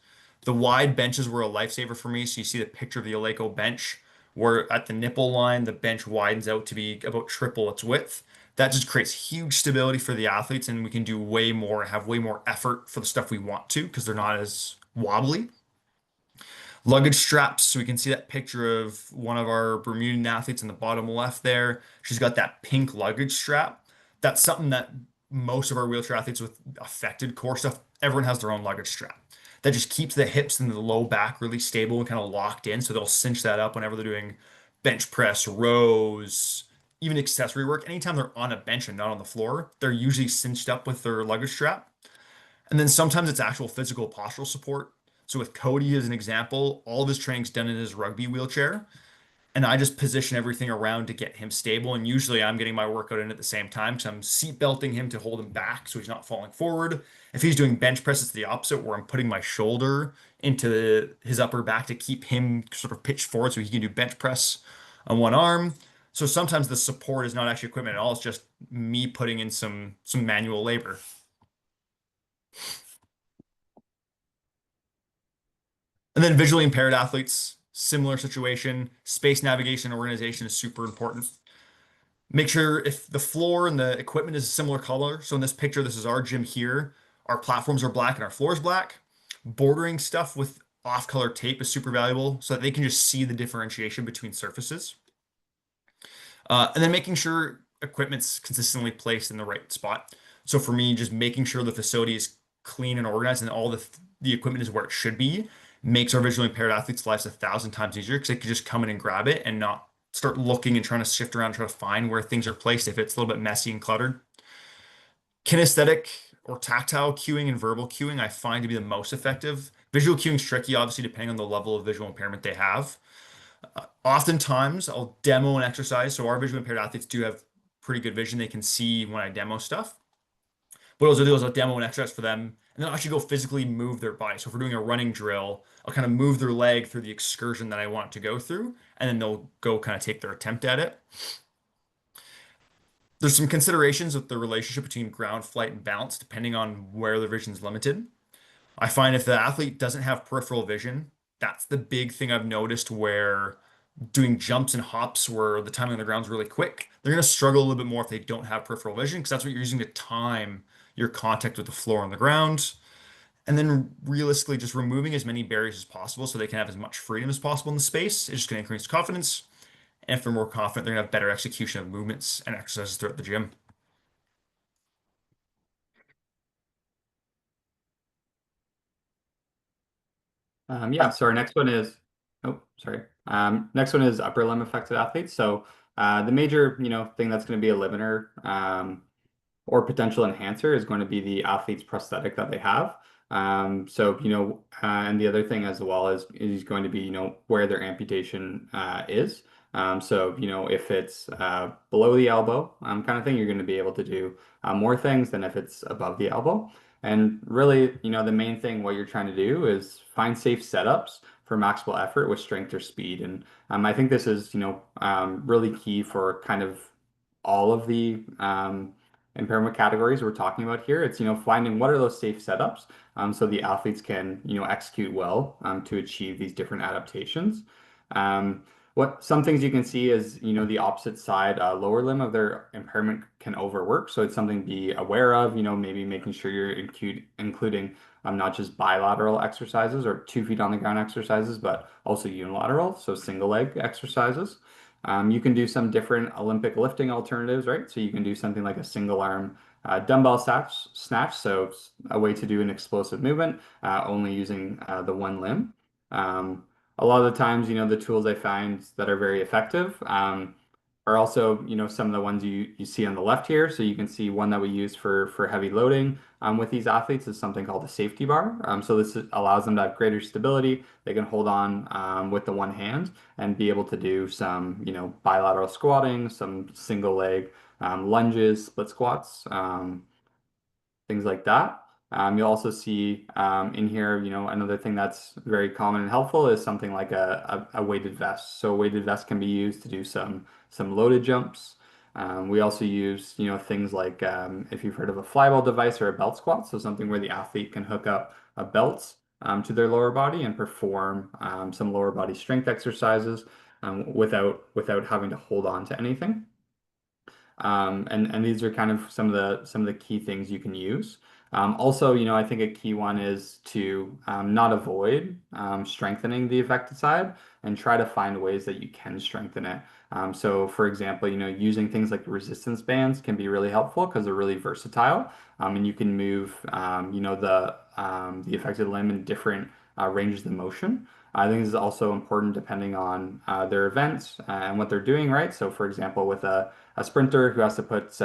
The wide benches were a lifesaver for me. So you see the picture of the Eleiko bench, where at the nipple line, the bench widens out to be about triple its width. That just creates huge stability for the athletes, and we can do way more, have way more effort for the stuff we want to because they're not as wobbly. Luggage straps, so we can see that picture of one of our Bermudan athletes in the bottom left there. She's got that pink luggage strap. That's something that most of our wheelchair athletes with affected core stuff, everyone has their own luggage strap. That just keeps the hips and the low back really stable and kind of locked in. So they'll cinch that up whenever they're doing bench press, rows, even accessory work. Anytime they're on a bench and not on the floor, they're usually cinched up with their luggage strap. And then sometimes it's actual physical postural support. So with Cody as an example, all of his training's done in his rugby wheelchair. And I just position everything around to get him stable. And usually I'm getting my workout in at the same time because I'm seat belting him to hold him back so he's not falling forward. If he's doing bench press, it's the opposite, where I'm putting my shoulder into his upper back to keep him sort of pitched forward so he can do bench press on one arm. So sometimes the support is not actually equipment at all. It's just me putting in some manual labor. And then visually impaired athletes, similar situation. Space navigation and organization is super important. Make sure if the floor and the equipment is a similar color. So in this picture, this is our gym here. Our platforms are black and our floor is black. Bordering stuff with off-color tape is super valuable so that they can just see the differentiation between surfaces. And then making sure equipment's consistently placed in the right spot. So for me, just making sure the facility is clean and organized and all the equipment is where it should be makes our visually impaired athletes' lives 1,000 times easier because they can just come in and grab it and not start looking and trying to shift around and try to find where things are placed if it's a little bit messy and cluttered. Kinesthetic or tactile cueing and verbal cueing I find to be the most effective. Visual cueing is tricky, obviously, depending on the level of visual impairment they have. Oftentimes, I'll demo an exercise. So our visually impaired athletes do have pretty good vision. They can see when I demo stuff. What I'll do is I'll demo an exercise for them, and then I'll actually go physically move their body. So if we're doing a running drill, I'll kind of move their leg through the excursion that I want to go through, and then they'll go kind of take their attempt at it. There's some considerations with the relationship between ground, flight, and balance, depending on where their vision is limited. I find if the athlete doesn't have peripheral vision, that's the big thing I've noticed where doing jumps and hops where the timing on the ground is really quick, they're going to struggle a little bit more if they don't have peripheral vision because that's what you're using to time your contact with the floor on the ground. And then realistically, just removing as many barriers as possible so they can have as much freedom as possible in the space is just going to increase confidence. And if they're more confident, they're going to have better execution of movements and exercises throughout the gym. Yeah, so our next one is, oh, sorry. Next one is upper limb affected athletes. So the major, thing that's going to be a limiter or potential enhancer is going to be the athlete's prosthetic that they have. And the other thing as well is going to be, where their amputation is. If it's below the elbow kind of thing, you're going to be able to do more things than if it's above the elbow. And really, the main thing what you're trying to do is find safe setups for maximal effort with strength or speed. And I think this is, really key for kind of all of the impairment categories we're talking about here. It's, finding what are those safe setups so the athletes can, execute well to achieve these different adaptations. What some things you can see is, the opposite side, lower limb of their impairment can overwork. So it's something to be aware of, maybe making sure you're including not just bilateral exercises or 2 feet on the ground exercises, but also unilateral, so single leg exercises. You can do some different Olympic lifting alternatives, right? So you can do something like a single arm dumbbell snatch. So it's a way to do an explosive movement, only using the one limb. A lot of the times, the tools I find that are very effective are also, some of the ones you see on the left here. So you can see one that we use for heavy loading with these athletes is something called a safety bar. So this allows them to have greater stability. They can hold on with the one hand and be able to do some, bilateral squatting, some single leg lunges, split squats, things like that. You'll also see in here, another thing that's very common and helpful is something like a weighted vest. So a weighted vest can be used to do some loaded jumps. We also use, things like if you've heard of a flyball device or a belt squat, so something where the athlete can hook up a belt to their lower body and perform some lower body strength exercises without having to hold on to anything. And these are kind of some of the key things you can use. Also, I think a key one is to not avoid strengthening the affected side and try to find ways that you can strengthen it. So, for example, using things like resistance bands can be really helpful because they're really versatile, and you can move, the affected limb in different ranges of motion. I think this is also important depending on their events and what they're doing, right? So, for example, with a sprinter who has to put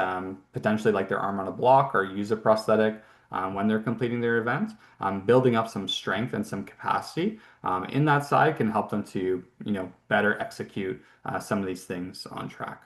potentially like their arm on a block or use a prosthetic when they're completing their event, building up some strength and some capacity in that side can help them to, better execute some of these things on track.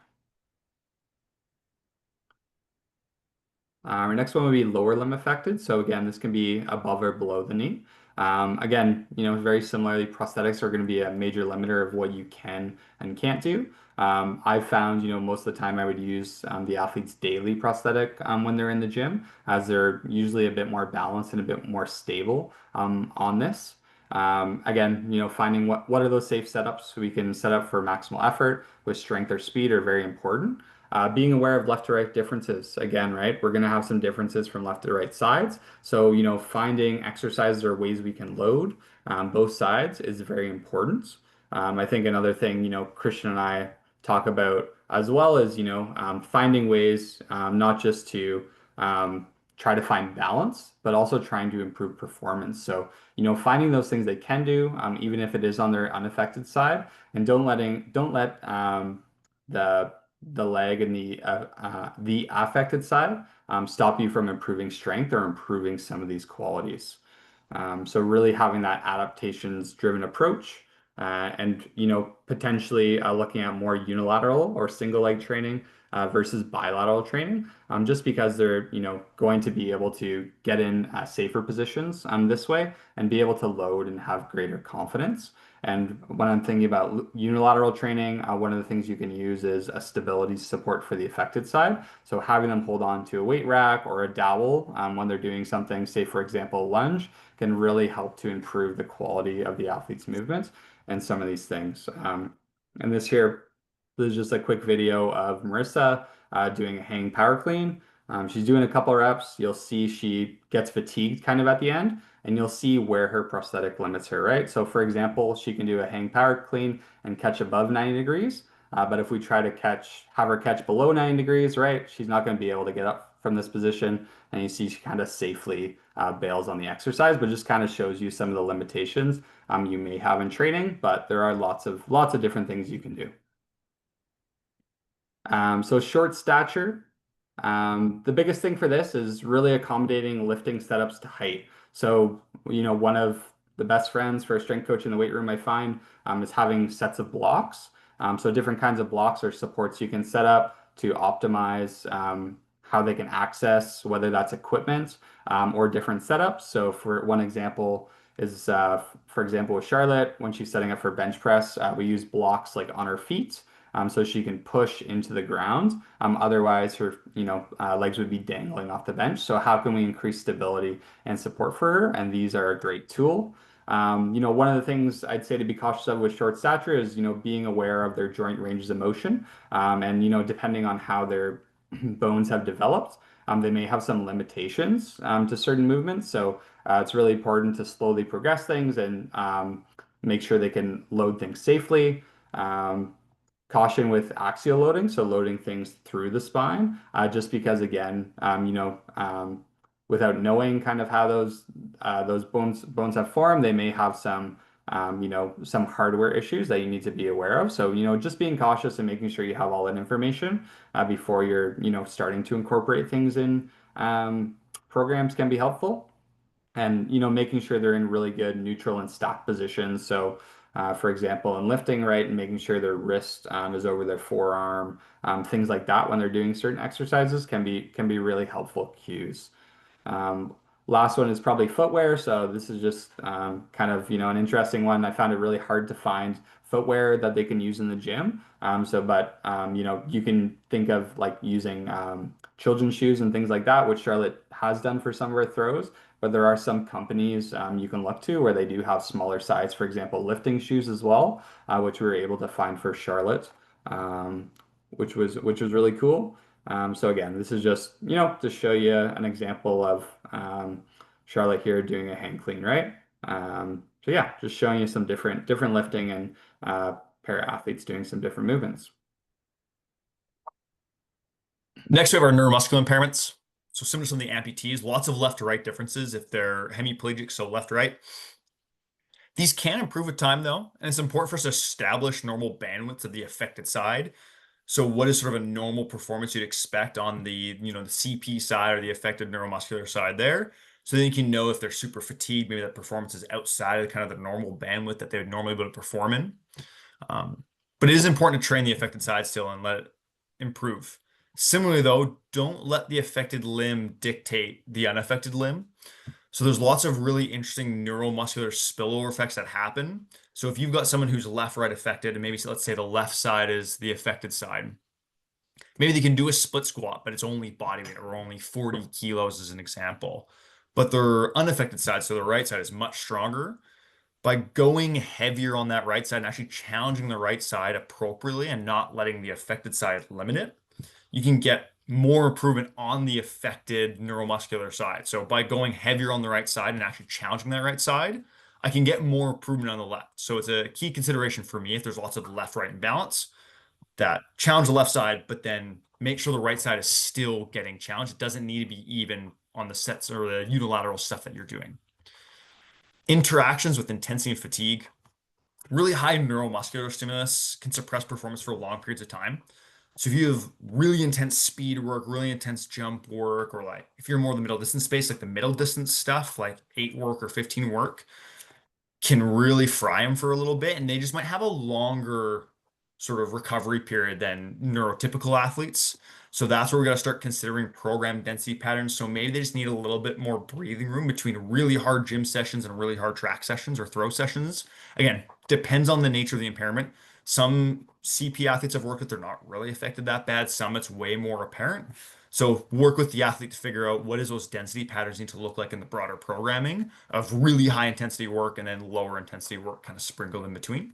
Our next one would be lower limb affected. So again, this can be above or below the knee. Again, very similarly, prosthetics are going to be a major limiter of what you can and can't do. I've found, most of the time I would use the athlete's daily prosthetic when they're in the gym, as they're usually a bit more balanced and a bit more stable on this. Again, finding what are those safe setups we can set up for maximal effort with strength or speed are very important. Being aware of left to right differences. Again, right, we're going to have some differences from left to right sides. So, finding exercises or ways we can load both sides is very important. I think another thing, Christian and I talk about as well is, finding ways not just to try to find balance, but also trying to improve performance. So, finding those things they can do, even if it is on their unaffected side, and don't let the leg and the affected side stop you from improving strength or improving some of these qualities. So really having that adaptations driven approach and potentially looking at more unilateral or single leg training versus bilateral training, just because they're going to be able to get in safer positions this way and be able to load and have greater confidence. And when I'm thinking about unilateral training, one of the things you can use is a stability support for the affected side. So having them hold on to a weight rack or a dowel when they're doing something, say for example, lunge, can really help to improve the quality of the athlete's movements and some of these things. And this is just a quick video of Marissa doing a hang power clean. She's doing a couple reps. You'll see she gets fatigued kind of at the end, and you'll see where her prosthetic limits her, right? So for example, she can do a hang power clean and catch above 90 degrees. But if we try to have her catch below 90 degrees, right, she's not going to be able to get up from this position. And you see she kind of safely bails on the exercise, but just kind of shows you some of the limitations you may have in training, but there are lots of different things you can do. So short stature. The biggest thing for this is really accommodating lifting setups to height. So, one of the best friends for a strength coach in the weight room I find is having sets of blocks. So different kinds of blocks or supports you can set up to optimize how they can access, whether that's equipment or different setups. So for one example is, for example, with Charlotte, when she's setting up for bench press, we use blocks like on her feet. So she can push into the ground. Otherwise, her legs would be dangling off the bench. So how can we increase stability and support for her? And these are a great tool. One of the things I'd say to be cautious of with short stature is being aware of their joint ranges of motion. And depending on how their bones have developed, they may have some limitations to certain movements. So it's really important to slowly progress things and make sure they can load things safely. Caution with axial loading, so loading things through the spine, just because again, without knowing kind of how those bones have formed, they may have some some hardware issues that you need to be aware of. So just being cautious and making sure you have all that information before you're starting to incorporate things in programs can be helpful. And making sure they're in really good neutral and stacked positions. So for example, in lifting, right, and making sure their wrist is over their forearm, things like that when they're doing certain exercises can be really helpful cues. Last one is probably footwear. So this is just kind of, an interesting one. I found it really hard to find footwear that they can use in the gym. You can think of like using children's shoes and things like that, which Charlotte has done for some of her throws. But there are some companies you can look to where they do have smaller size, for example, lifting shoes as well, which we were able to find for Charlotte, which was really cool. So again, this is just, to show you an example of Charlotte here doing a hang clean, right? So yeah, just showing you some different lifting and para athletes doing some different movements. Next, we have our neuromuscular impairments. So similar to some of the amputees, lots of left to right differences if they're hemiplegic, so left to right. These can improve with time though, and it's important for us to establish normal bandwidths of the affected side. So what is sort of a normal performance you'd expect on the CP side or the affected neuromuscular side there? So then you can know if they're super fatigued, maybe that performance is outside of kind of the normal bandwidth that they would normally be able to perform in. But it is important to train the affected side still and let it improve. Similarly though, don't let the affected limb dictate the unaffected limb. So there's lots of really interesting neuromuscular spillover effects that happen. So if you've got someone who's left-right affected, and maybe let's say the left side is the affected side, maybe they can do a split squat, but it's only body weight or only 40 kilos as an example. But their unaffected side, so the right side is much stronger. By going heavier on that right side and actually challenging the right side appropriately and not letting the affected side limit it, you can get more improvement on the affected neuromuscular side. So by going heavier on the right side and actually challenging that right side, I can get more improvement on the left. So it's a key consideration for me if there's lots of left-right imbalance, that challenge the left side, but then make sure the right side is still getting challenged. It doesn't need to be even on the sets or the unilateral stuff that you're doing. Interactions with intensity and fatigue. Really high neuromuscular stimulus can suppress performance for long periods of time. So if you have really intense speed work, really intense jump work, or like if you're more in the middle distance space, like the middle distance stuff, like 8 work or 15 work, can really fry them for a little bit, and they just might have a longer sort of recovery period than neurotypical athletes. So that's where we got to start considering program density patterns. So maybe they just need a little bit more breathing room between really hard gym sessions and really hard track sessions or throw sessions. Again, depends on the nature of the impairment. Some CP athletes I've worked with, they're not really affected that bad. Some it's way more apparent. So work with the athlete to figure out what does those density patterns need to look like in the broader programming of really high intensity work and then lower intensity work kind of sprinkled in between.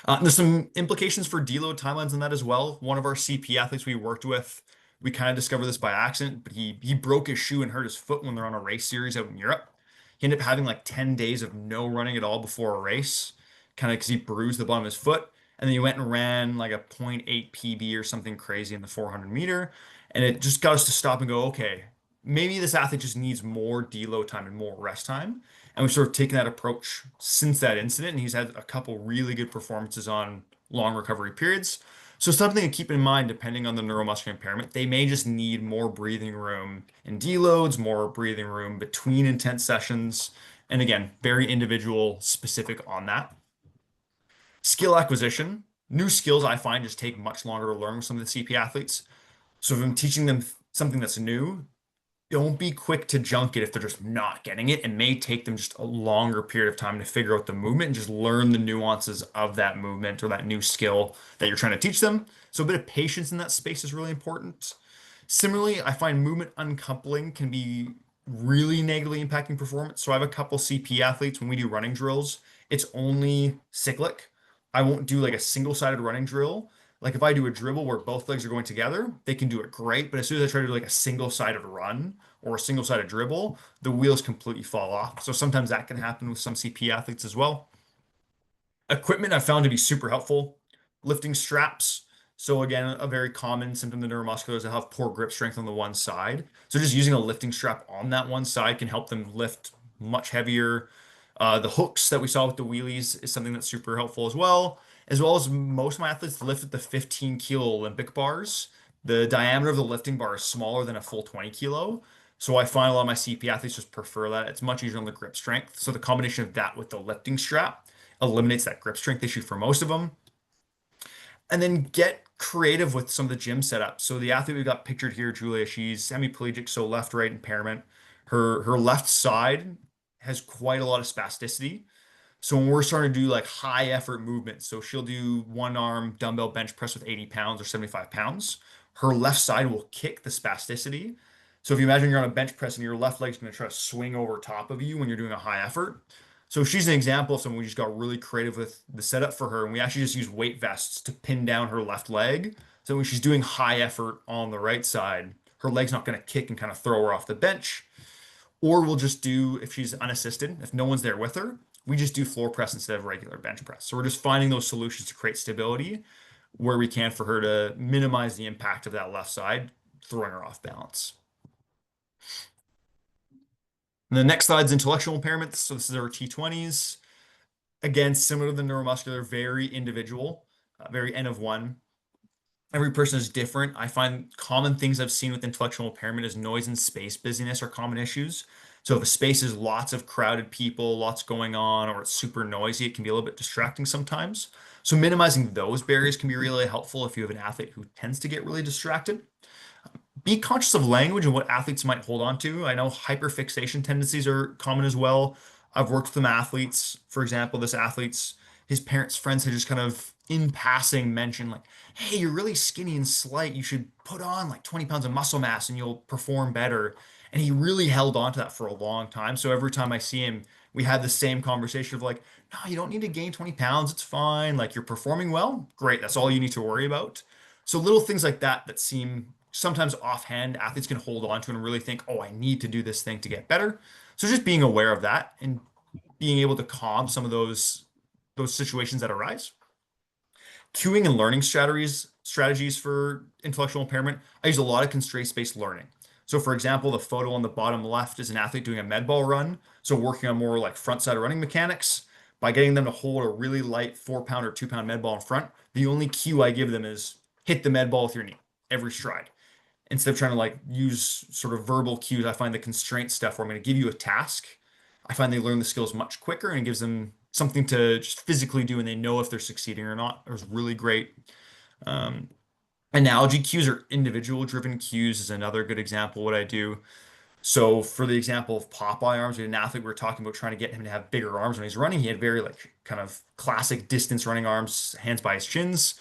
There's some implications for deload timelines in that as well. One of our CP athletes we worked with, we kind of discovered this by accident, but he broke his shoe and hurt his foot when they're on a race series out in Europe. He ended up having like 10 days of no running at all before a race, kind of because he bruised the bottom of his foot. And then he went and ran like a 0.8 PB or something crazy in the 400 meter. And it just got us to stop and go, okay, maybe this athlete just needs more deload time and more rest time. And we've sort of taken that approach since that incident, and he's had a couple really good performances on long recovery periods. So something to keep in mind, depending on the neuromuscular impairment, they may just need more breathing room in deloads, more breathing room between intense sessions. And again, very individual specific on that. Skill acquisition. New skills I find just take much longer to learn with some of the CP athletes. So if I'm teaching them something that's new, don't be quick to junk it if they're just not getting it. It may take them just a longer period of time to figure out the movement and just learn the nuances of that movement or that new skill that you're trying to teach them. So a bit of patience in that space is really important. Similarly, I find movement uncoupling can be really negatively impacting performance. So I have a couple CP athletes when we do running drills, it's only cyclic. I won't do like a single-sided running drill. Like if I do a dribble where both legs are going together, they can do it great. But as soon as I try to do like a single-sided run or a single-sided dribble, the wheels completely fall off. So sometimes that can happen with some CP athletes as well. Equipment I've found to be super helpful. Lifting straps. So again, a very common symptom of the neuromuscular is to have poor grip strength on the one side. So just using a lifting strap on that one side can help them lift much heavier. The hooks that we saw with the wheelies is something that's super helpful as well as most of my athletes lift at the 15 kilo Olympic bars. The diameter of the lifting bar is smaller than a full 20 kilo. So I find a lot of my CP athletes just prefer that. It's much easier on the grip strength. So the combination of that with the lifting strap eliminates that grip strength issue for most of them. And then get creative with some of the gym setups. So the athlete we got pictured here, Julia, she's hemiplegic, so left-right impairment. Her left side has quite a lot of spasticity. So when we're starting to do like high effort movements, so she'll do one arm dumbbell bench press with 80 pounds or 75 pounds, her left side will kick the spasticity. So if you imagine you're on a bench press and your left leg's going to try to swing over top of you when you're doing a high effort. So she's an example of someone we just got really creative with the setup for her. And we actually just use weight vests to pin down her left leg. So when she's doing high effort on the right side, her leg's not going to kick and kind of throw her off the bench. Or we'll just do, if she's unassisted, if no one's there with her, we just do floor press instead of regular bench press. So we're just finding those solutions to create stability where we can for her to minimize the impact of that left side, throwing her off balance. And the next slide is intellectual impairments. So this is our T20s. Again, similar to the neuromuscular, very individual, very N of one. Every person is different. I find common things I've seen with intellectual impairment is noise and space busyness are common issues. So if a space is lots of crowded people, lots going on, or it's super noisy, it can be a little bit distracting sometimes. So minimizing those barriers can be really helpful if you have an athlete who tends to get really distracted. Be conscious of language and what athletes might hold on to. I know hyperfixation tendencies are common as well. I've worked with some athletes, for example, this athlete's his parents' friends had just kind of in passing mentioned like, hey, you're really skinny and slight. You should put on like 20 pounds of muscle mass and you'll perform better. And he really held on to that for a long time. So every time I see him, we had the same conversation of like, no, you don't need to gain 20 pounds. It's fine. Like you're performing well. Great. That's all you need to worry about. So little things like that that seem sometimes offhand, athletes can hold on to and really think, oh, I need to do this thing to get better. So just being aware of that and being able to calm some of those situations that arise. Cueing and learning strategies for intellectual impairment. I use a lot of constraint-based learning. So for example, the photo on the bottom left is an athlete doing a med ball run. So working on more like front side running mechanics by getting them to hold a really light 4 pound or 2 pound med ball in front. The only cue I give them is hit the med ball with your knee every stride. Instead of trying to like use sort of verbal cues, I find the constraint stuff where I'm going to give you a task. I find they learn the skills much quicker and it gives them something to just physically do and they know if they're succeeding or not. It was really great. Um, Analogy cues or individual driven cues is another good example of what I do. So for the example of Popeye arms, we had an athlete we were talking about trying to get him to have bigger arms when he's running. He had very like kind of classic distance running arms, hands by his shins.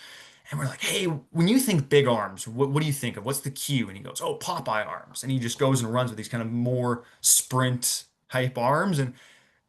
And we're like, hey, when you think big arms, what do you think of? What's the cue? And he goes, oh, Popeye arms. And he just goes and runs with these kind of more sprint type arms. And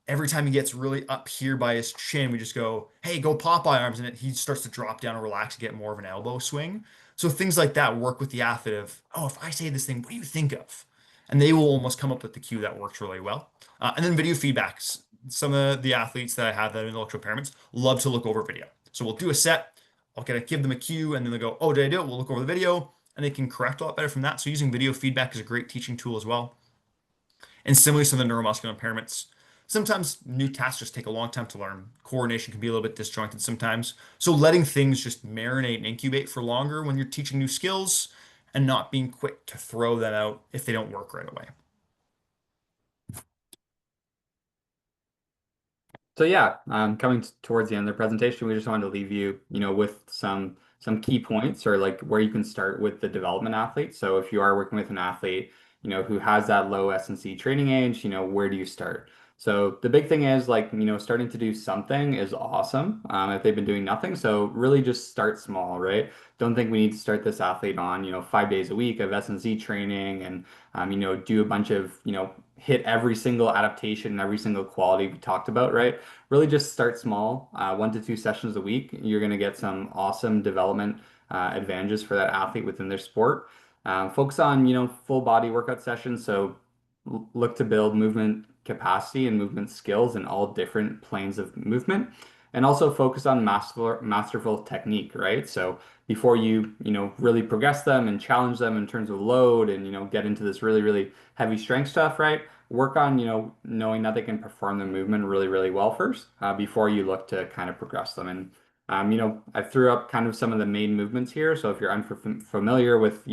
every time he gets really up here by his chin, we just go, hey, go Popeye arms. And he starts to drop down and relax and get more of an elbow swing. So things like that work with the athlete of, oh, if I say this thing, what do you think of? And they will almost come up with the cue that works really well. And then video feedbacks. Some of the athletes that I have that have intellectual impairments love to look over video. So we'll do a set, I'll kind of give them a cue, and then they go, oh, did I do it? We'll look over the video, and they can correct a lot better from that. So using video feedback is a great teaching tool as well. And similarly, some of the neuromuscular impairments, sometimes new tasks just take a long time to learn. Coordination can be a little bit disjointed sometimes. So letting things just marinate and incubate for longer when you're teaching new skills and not being quick to throw them out if they don't work right away. So yeah, coming towards the end of the presentation, we just wanted to leave you, with some key points or like where you can start with the development athlete. So if you are working with an athlete, who has that low S&C training age, where do you start? So the big thing is like, starting to do something is awesome, if they've been doing nothing. So really just start small, right? Don't think we need to start this athlete on, 5 days a week of S&C training and, do a bunch of, hit every single adaptation and every single quality we talked about, right? Really just start small, 1 to 2 sessions a week. You're going to get some awesome development advantages for that athlete within their sport. Focus on, full body workout sessions. So look to build movement capacity and movement skills in all different planes of movement. And also focus on masterful technique, right? So before you, really progress them and challenge them in terms of load and, get into this really, really heavy strength stuff, right? Work on, knowing that they can perform the movement really, really well first, before you look to kind of progress them. And, I threw up kind of some of the main movements here. So if you're unfamiliar with,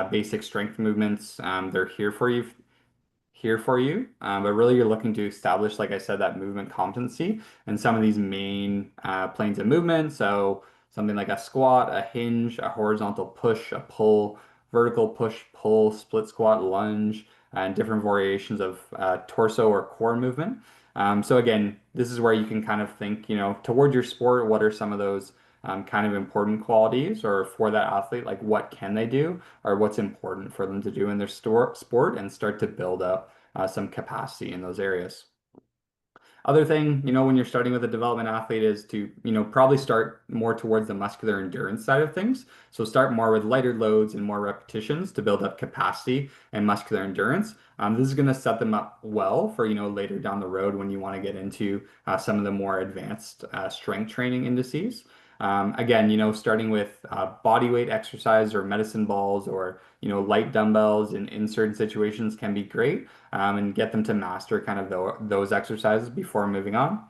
basic strength movements, they're here for you. But really you're looking to establish, like I said, that movement competency and some of these main planes of movement. So something like a squat, a hinge, a horizontal push, a pull, vertical push, pull, split squat, lunge, and different variations of torso or core movement. So again, this is where you can kind of think, toward your sport, what are some of those kind of important qualities, or for that athlete, like what can they do, or what's important for them to do in their sport, and start to build up some capacity in those areas. Other thing, when you're starting with a development athlete is to, probably start more towards the muscular endurance side of things. So start more with lighter loads and more repetitions to build up capacity and muscular endurance. This is going to set them up well for, later down the road when you want to get into some of the more advanced strength training indices. Again, starting with body weight exercise or medicine balls or, light dumbbells in certain situations can be great, and get them to master kind of those exercises before moving on.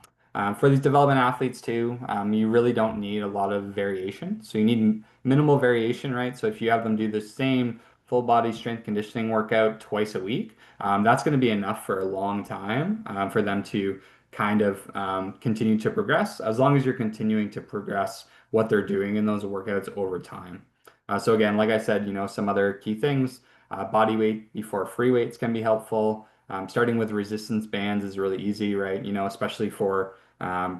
For these development athletes too, you really don't need a lot of variation. So you need minimal variation, right? So if you have them do the same full body strength conditioning workout twice a week, that's going to be enough for a long time for them to kind of continue to progress, as long as you're continuing to progress what they're doing in those workouts over time. So again, like I said, some other key things, body weight before free weights can be helpful. Starting with resistance bands is really easy, right? Especially for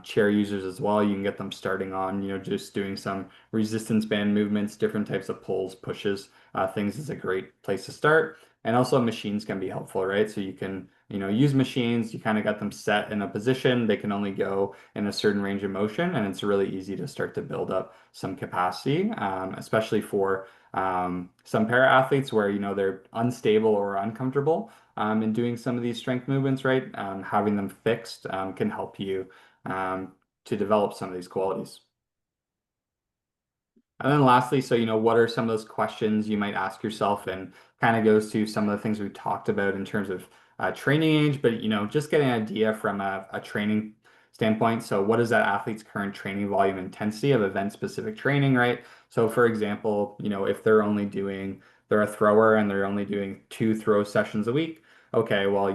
chair users as well. You can get them starting on, just doing some resistance band movements, different types of pulls, pushes, things is a great place to start. And also machines can be helpful, right? So you can, use machines, you kind of got them set in a position, they can only go in a certain range of motion, and it's really easy to start to build up some capacity, especially for some para athletes where, they're unstable or uncomfortable in doing some of these strength movements, right? Having them fixed can help you to develop some of these qualities. And then lastly, so, what are some of those questions you might ask yourself, and kind of goes to some of the things we talked about in terms of training age, but, just getting an idea from a training standpoint. So what is that athlete's current training volume intensity of event-specific training, right? So for example, if they're a thrower and they're only doing 2 throw sessions a week, okay, well,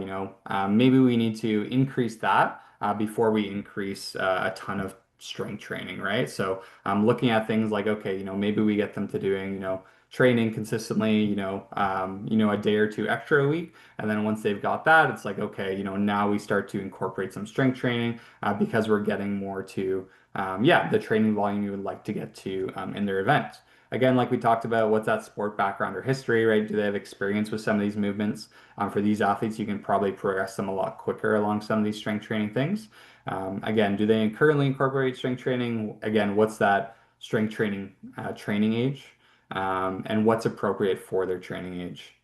maybe we need to increase that before we increase a ton of strength training, right? So I'm looking at things like, okay, maybe we get them to doing, training consistently, a day or two extra a week. And then once they've got that, it's like, okay, now we start to incorporate some strength training because we're getting more to, the training volume you would like to get to in their event. Again, like we talked about, what's that sport background or history, right? Do they have experience with some of these movements? For these athletes, you can probably progress them a lot quicker along some of these strength training things. Again, do they currently incorporate strength training? Again, what's that strength training training age? And what's appropriate for their training age?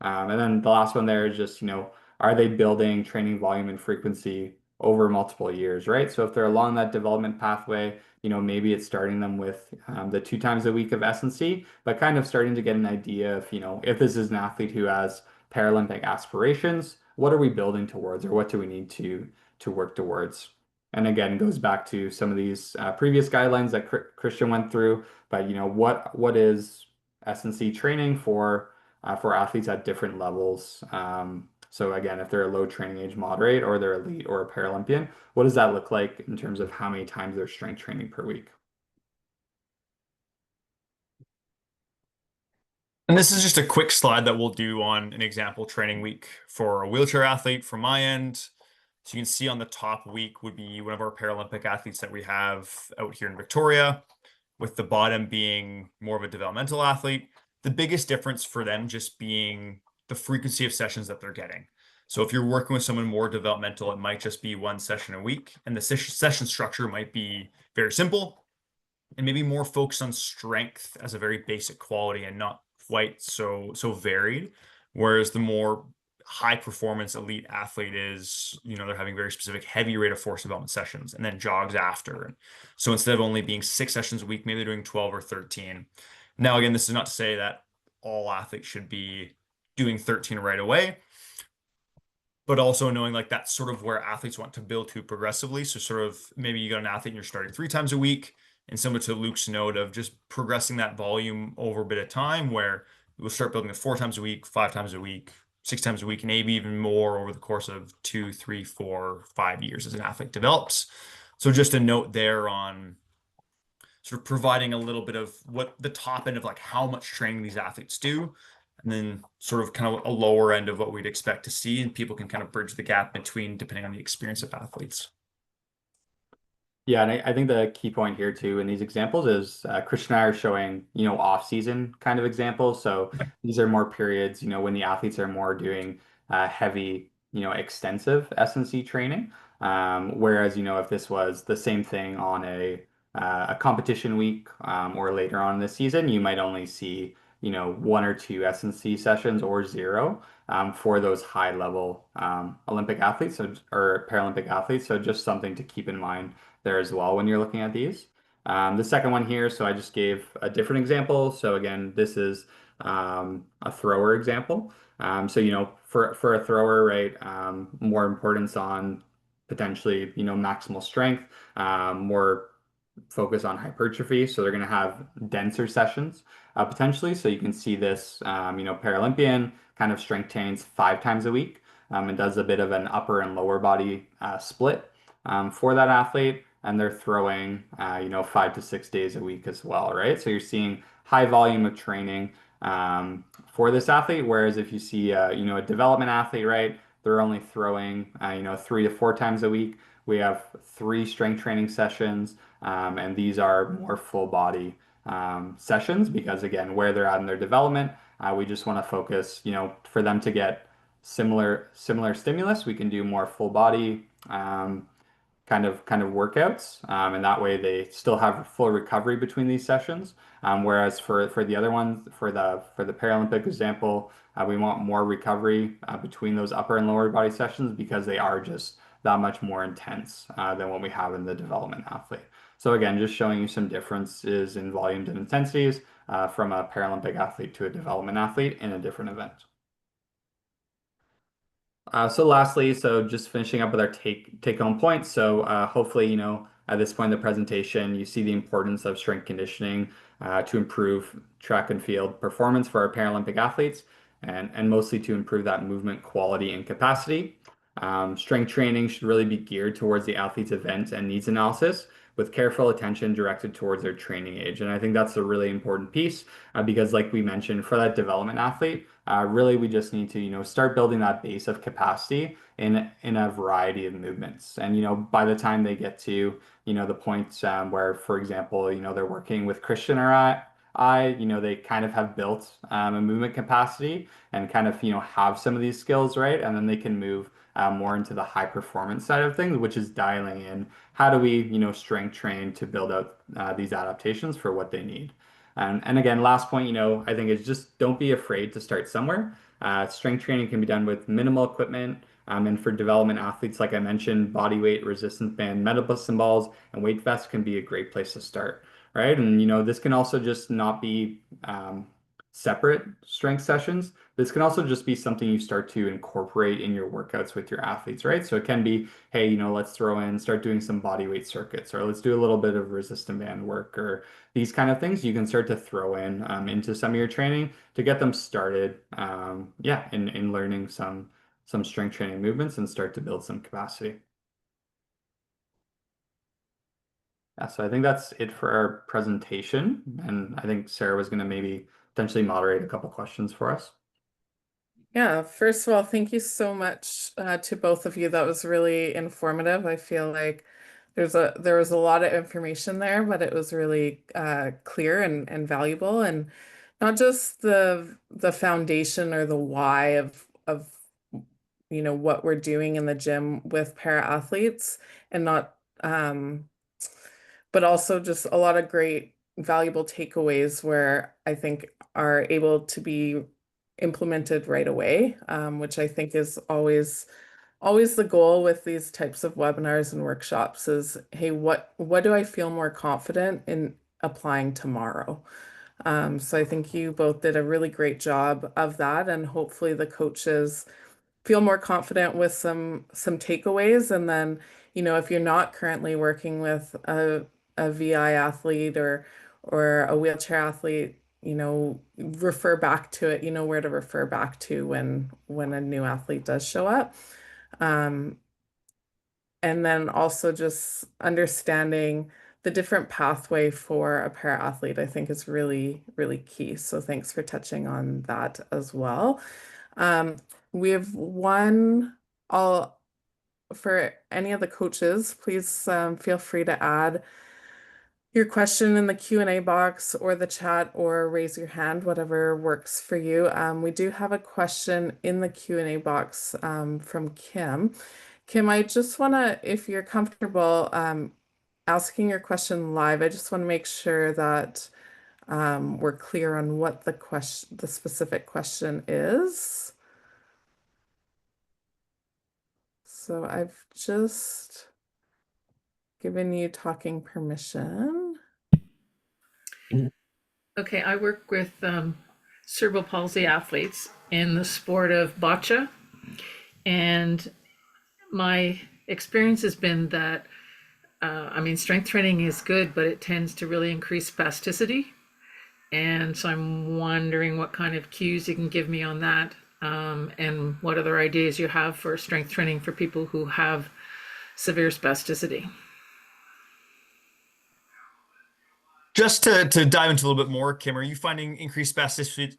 And then the last one there is just, are they building training volume and frequency over multiple years, right? So if they're along that development pathway, maybe it's starting them with the 2 times a week of S&C, but kind of starting to get an idea of, if this is an athlete who has Paralympic aspirations, what are we building towards, or what do we need to work towards? And again, goes back to some of these previous guidelines that Christian went through, but what is S&C training for athletes at different levels? So again, if they're a low training age moderate, or they're elite or a Paralympian, what does that look like in terms of how many times they're strength training per week? And this is just a quick slide that we'll do on an example training week for a wheelchair athlete from my end. So you can see on the top week would be one of our Paralympic athletes that we have out here in Victoria, with the bottom being more of a developmental athlete. The biggest difference for them just being the frequency of sessions that they're getting. So if you're working with someone more developmental, it might just be 1 session a week, and the session structure might be very simple and maybe more focused on strength as a very basic quality and not quite so varied. Whereas the more high performance elite athlete is, they're having very specific heavy rate of force development sessions and then jogs after. So instead of only being 6 sessions a week, maybe they're doing 12 or 13. Now, again, this is not to say that all athletes should be doing 13 right away, but also knowing like that's sort of where athletes want to build to progressively. So sort of maybe you got an athlete and you're starting 3 times a week, and similar to Luke's note of just progressing that volume over a bit of time, where we'll start building it 4 times a week, 5 times a week, 6 times a week, and maybe even more over the course of 2, 3, 4, 5 years as an athlete develops. So just a note there on sort of providing a little bit of what the top end of like how much training these athletes do. and then sort of kind of a lower end of what we'd expect to see, and people can kind of bridge the gap between depending on the experience of athletes. Yeah, and I think the key point here too in these examples is Christian and I are showing, off-season kind of examples. So these are more periods, when the athletes are more doing heavy, extensive S&C training. Whereas, if this was the same thing on a competition week or later on in the season, you might only see, one or two S&C sessions or zero for those high-level Olympic athletes or Paralympic athletes. So just something to keep in mind there as well when you're looking at these. The second one here, so I just gave a different example. So again, this is a thrower example. So, for a thrower, right, more importance on potentially, maximal strength, more focus on hypertrophy. So they're going to have denser sessions potentially. So you can see this, Paralympian kind of strength trains 5 times a week and does a bit of an upper and lower body split for that athlete. And they're throwing, 5 to 6 days a week as well, right? So you're seeing high volume of training for this athlete. Whereas if you see, a development athlete, right, they're only throwing, 3 to 4 times a week. We have 3 strength training sessions, and these are more full body sessions because again, where they're at in their development, we just want to focus, for them to get similar stimulus. We can do more full body kind of workouts, and that way they still have full recovery between these sessions. Whereas for the other ones, for the Paralympic example, we want more recovery between those upper and lower body sessions because they are just that much more intense than what we have in the development athlete. So again, just showing you some differences in volumes and intensities from a Paralympic athlete to a development athlete in a different event. So lastly, so just finishing up with our take home points. So hopefully, at this point in the presentation, you see the importance of strength conditioning to improve track and field performance for our Paralympic athletes and mostly to improve that movement quality and capacity. Strength training should really be geared towards the athlete's event and needs analysis with careful attention directed towards their training age. And I think that's a really important piece because like we mentioned, for that development athlete, really we just need to, start building that base of capacity in a variety of movements. And, by the time they get to, the point where, for example, they're working with Christian or they kind of have built a movement capacity and kind of, have some of these skills, right? And then they can move more into the high performance side of things, which is dialing in how do we, strength train to build out these adaptations for what they need. And again, last point, I think is just don't be afraid to start somewhere. Strength training can be done with minimal equipment. And for development athletes, like I mentioned, body weight, resistance band, medicine balls, and weight vests can be a great place to start, right? And this can also just not be separate strength sessions. This can also just be something you start to incorporate in your workouts with your athletes, right? So it can be, hey, let's start doing some body weight circuits, or let's do a little bit of resistance band work, or these kind of things you can start to throw in into some of your training to get them started, in learning some strength training movements and start to build some capacity. Yeah, so I think that's it for our presentation, and I think Sarah was going to maybe potentially moderate a couple questions for us. Yeah, first of all, thank you so much to both of you. That was really informative. I feel like there was a lot of information there, but it was really clear and valuable, and not just the foundation or the why of what we're doing in the gym with para athletes, and not but also just a lot of great valuable takeaways where I think are able to be implemented right away, which I think is always the goal with these types of webinars and workshops is, hey, what do I feel more confident in applying tomorrow? So I think you both did a really great job of that, and hopefully the coaches feel more confident with some takeaways. And then, if you're not currently working with a VI athlete or a wheelchair athlete, refer back to it, where to refer back to when a new athlete does show up. And then also just understanding the different pathway for a para-athlete, I think is really, really key. So thanks for touching on that as well. We have one, all for any of the coaches, please feel free to add your question in the Q&A box or the chat or raise your hand, whatever works for you. We do have a question in the Q&A box from Kim. Kim, I just want to, if you're comfortable asking your question live, I just want to make sure that we're clear on what the specific question is. So I've just given you talking permission. Okay, I work with cerebral palsy athletes in the sport of bocce, and my experience has been that I mean, strength training is good, but it tends to really increase spasticity. And so I'm wondering what kind of cues you can give me on that, and what other ideas you have for strength training for people who have severe spasticity. Just to dive into a little bit more, Kim, are you finding increased spasticity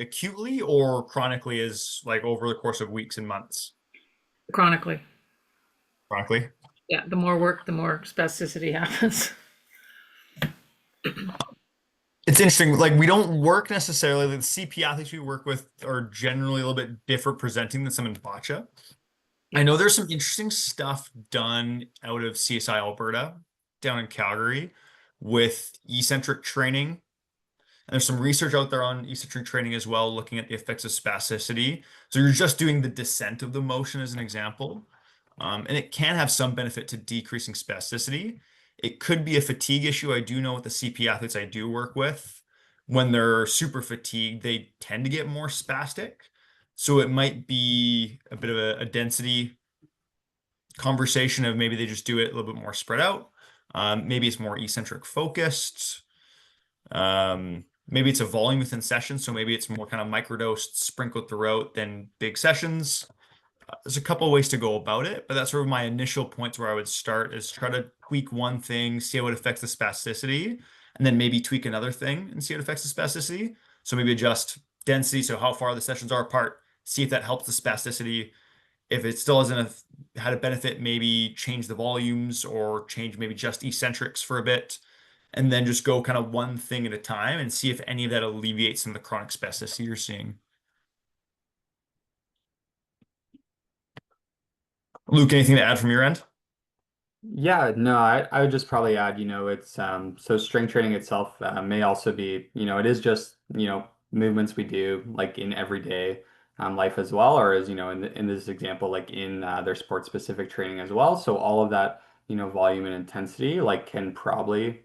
acutely or chronically, as like over the course of weeks and months? Chronically. Chronically? Yeah, the more work, the more spasticity happens. It's interesting. Like, we don't work necessarily, the CP athletes we work with are generally a little bit different presenting than some in bocce. I know there's some interesting stuff done out of CSI Alberta, down in Calgary, with eccentric training. And there's some research out there on eccentric training as well, looking at the effects of spasticity. So you're just doing the descent of the motion as an example. And it can have some benefit to decreasing spasticity. It could be a fatigue issue. I do know with the CP athletes I do work with, when they're super fatigued, they tend to get more spastic. So it might be a bit of a density conversation of maybe they just do it a little bit more spread out. Maybe it's more eccentric focused. Maybe it's a volume within sessions. So maybe it's more kind of microdosed, sprinkled throughout than big sessions. There's a couple of ways to go about it, but that's sort of my initial points where I would start is try to tweak one thing, see how it affects the spasticity, and then maybe tweak another thing and see how it affects the spasticity. So maybe adjust density, so how far the sessions are apart, see if that helps the spasticity. If it still hasn't had a benefit, maybe change the volumes or change maybe just eccentrics for a bit, and then just go kind of one thing at a time and see if any of that alleviates some of the chronic spasticity you're seeing. Luke, anything to add from your end? Yeah, no, I would just probably add, it's so strength training itself may also be, it is just, movements we do like in everyday life as well, or as, in this example, like in their sport specific training as well. So all of that, volume and intensity like can probably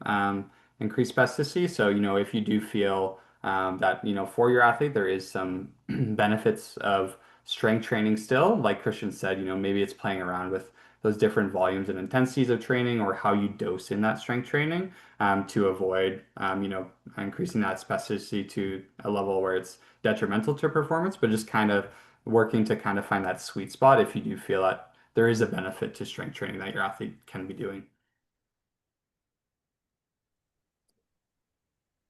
increase spasticity. So, if you do feel that, for your athlete, there is some benefits of strength training still, like Christian said, maybe it's playing around with those different volumes and intensities of training or how you dose in that strength training to avoid, increasing that spasticity to a level where it's detrimental to performance, but just kind of working to kind of find that sweet spot if you do feel that there is a benefit to strength training that your athlete can be doing.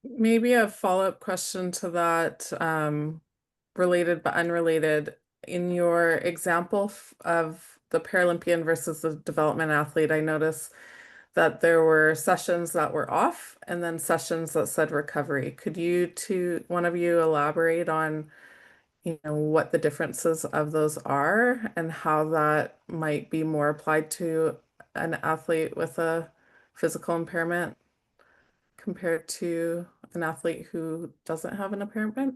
Maybe a follow-up question to that, related but unrelated. In your example of the Paralympian versus the development athlete, I noticed that there were sessions that were off and then sessions that said recovery. Could one of you elaborate on, what the differences of those are and how that might be more applied to an athlete with a physical impairment compared to an athlete who doesn't have an impairment?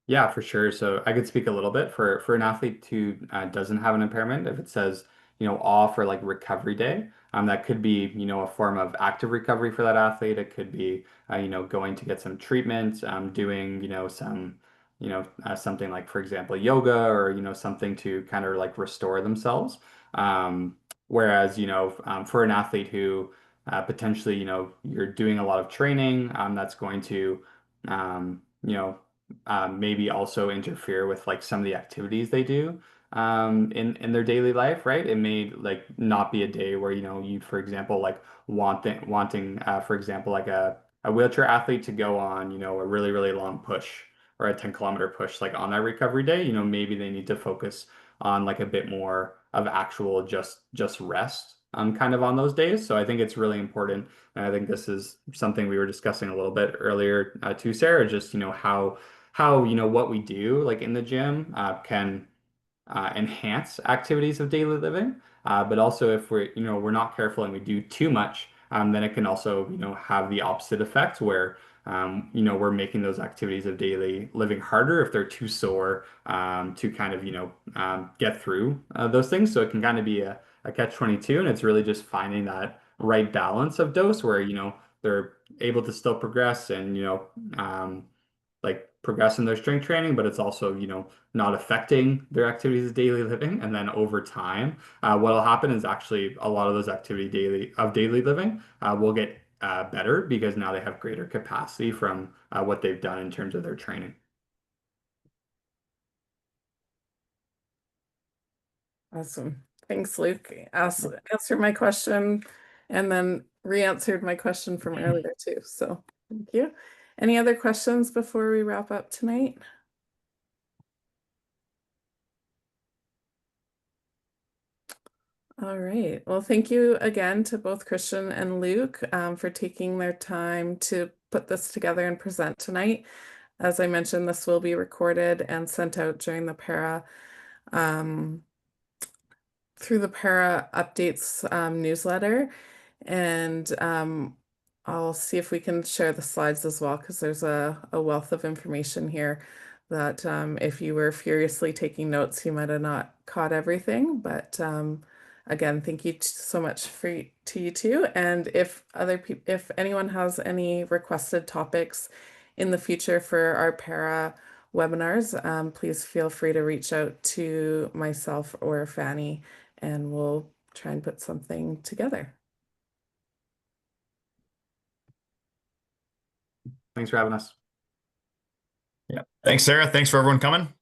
Yeah, for sure. So I could speak a little bit for an athlete who doesn't have an impairment. If it says, off or like recovery day, that could be, a form of active recovery for that athlete. It could be, going to get some treatment, doing, something like, for example, yoga or, something to kind of like restore themselves. Whereas, for an athlete who potentially, you're doing a lot of training, that's going to, maybe also interfere with like some of the activities they do. in their daily life, right? It may like not be a day where, you, for example, like wanting, for example, like a wheelchair athlete to go on, a really, really long push or a 10-kilometer push, like on that recovery day, maybe they need to focus on like a bit more of actual just rest kind of on those days. So I think it's really important. And I think this is something we were discussing a little bit earlier too, Sarah, just, how, what we do like in the gym can enhance activities of daily living. But also if we're not careful and we do too much, then it can also, have the opposite effect where, we're making those activities of daily living harder if they're too sore to kind of, get through those things. So it can kind of be a catch-22, and it's really just finding that right balance of dose where, they're able to still progress and, like progress in their strength training, but it's also, not affecting their activities of daily living. And then over time, what'll happen is actually a lot of those daily living will get better because now they have greater capacity from what they've done in terms of their training. Awesome. Thanks, Luke. Answered my question and then re-answered my question from earlier too. So thank you. Any other questions before we wrap up tonight? All right. Well, thank you again to both Christian and Luke for taking their time to put this together and present tonight. As I mentioned, this will be recorded and sent out during the through the para updates newsletter. And I'll see if we can share the slides as well, because there's a wealth of information here that if you were furiously taking notes, you might have not caught everything. But again, thank you so much to you too. And if anyone has any requested topics in the future for our para webinars, please feel free to reach out to myself or Fanny, and we'll try and put something together. Thanks for having us. Yeah. Thanks, Sarah. Thanks for everyone coming.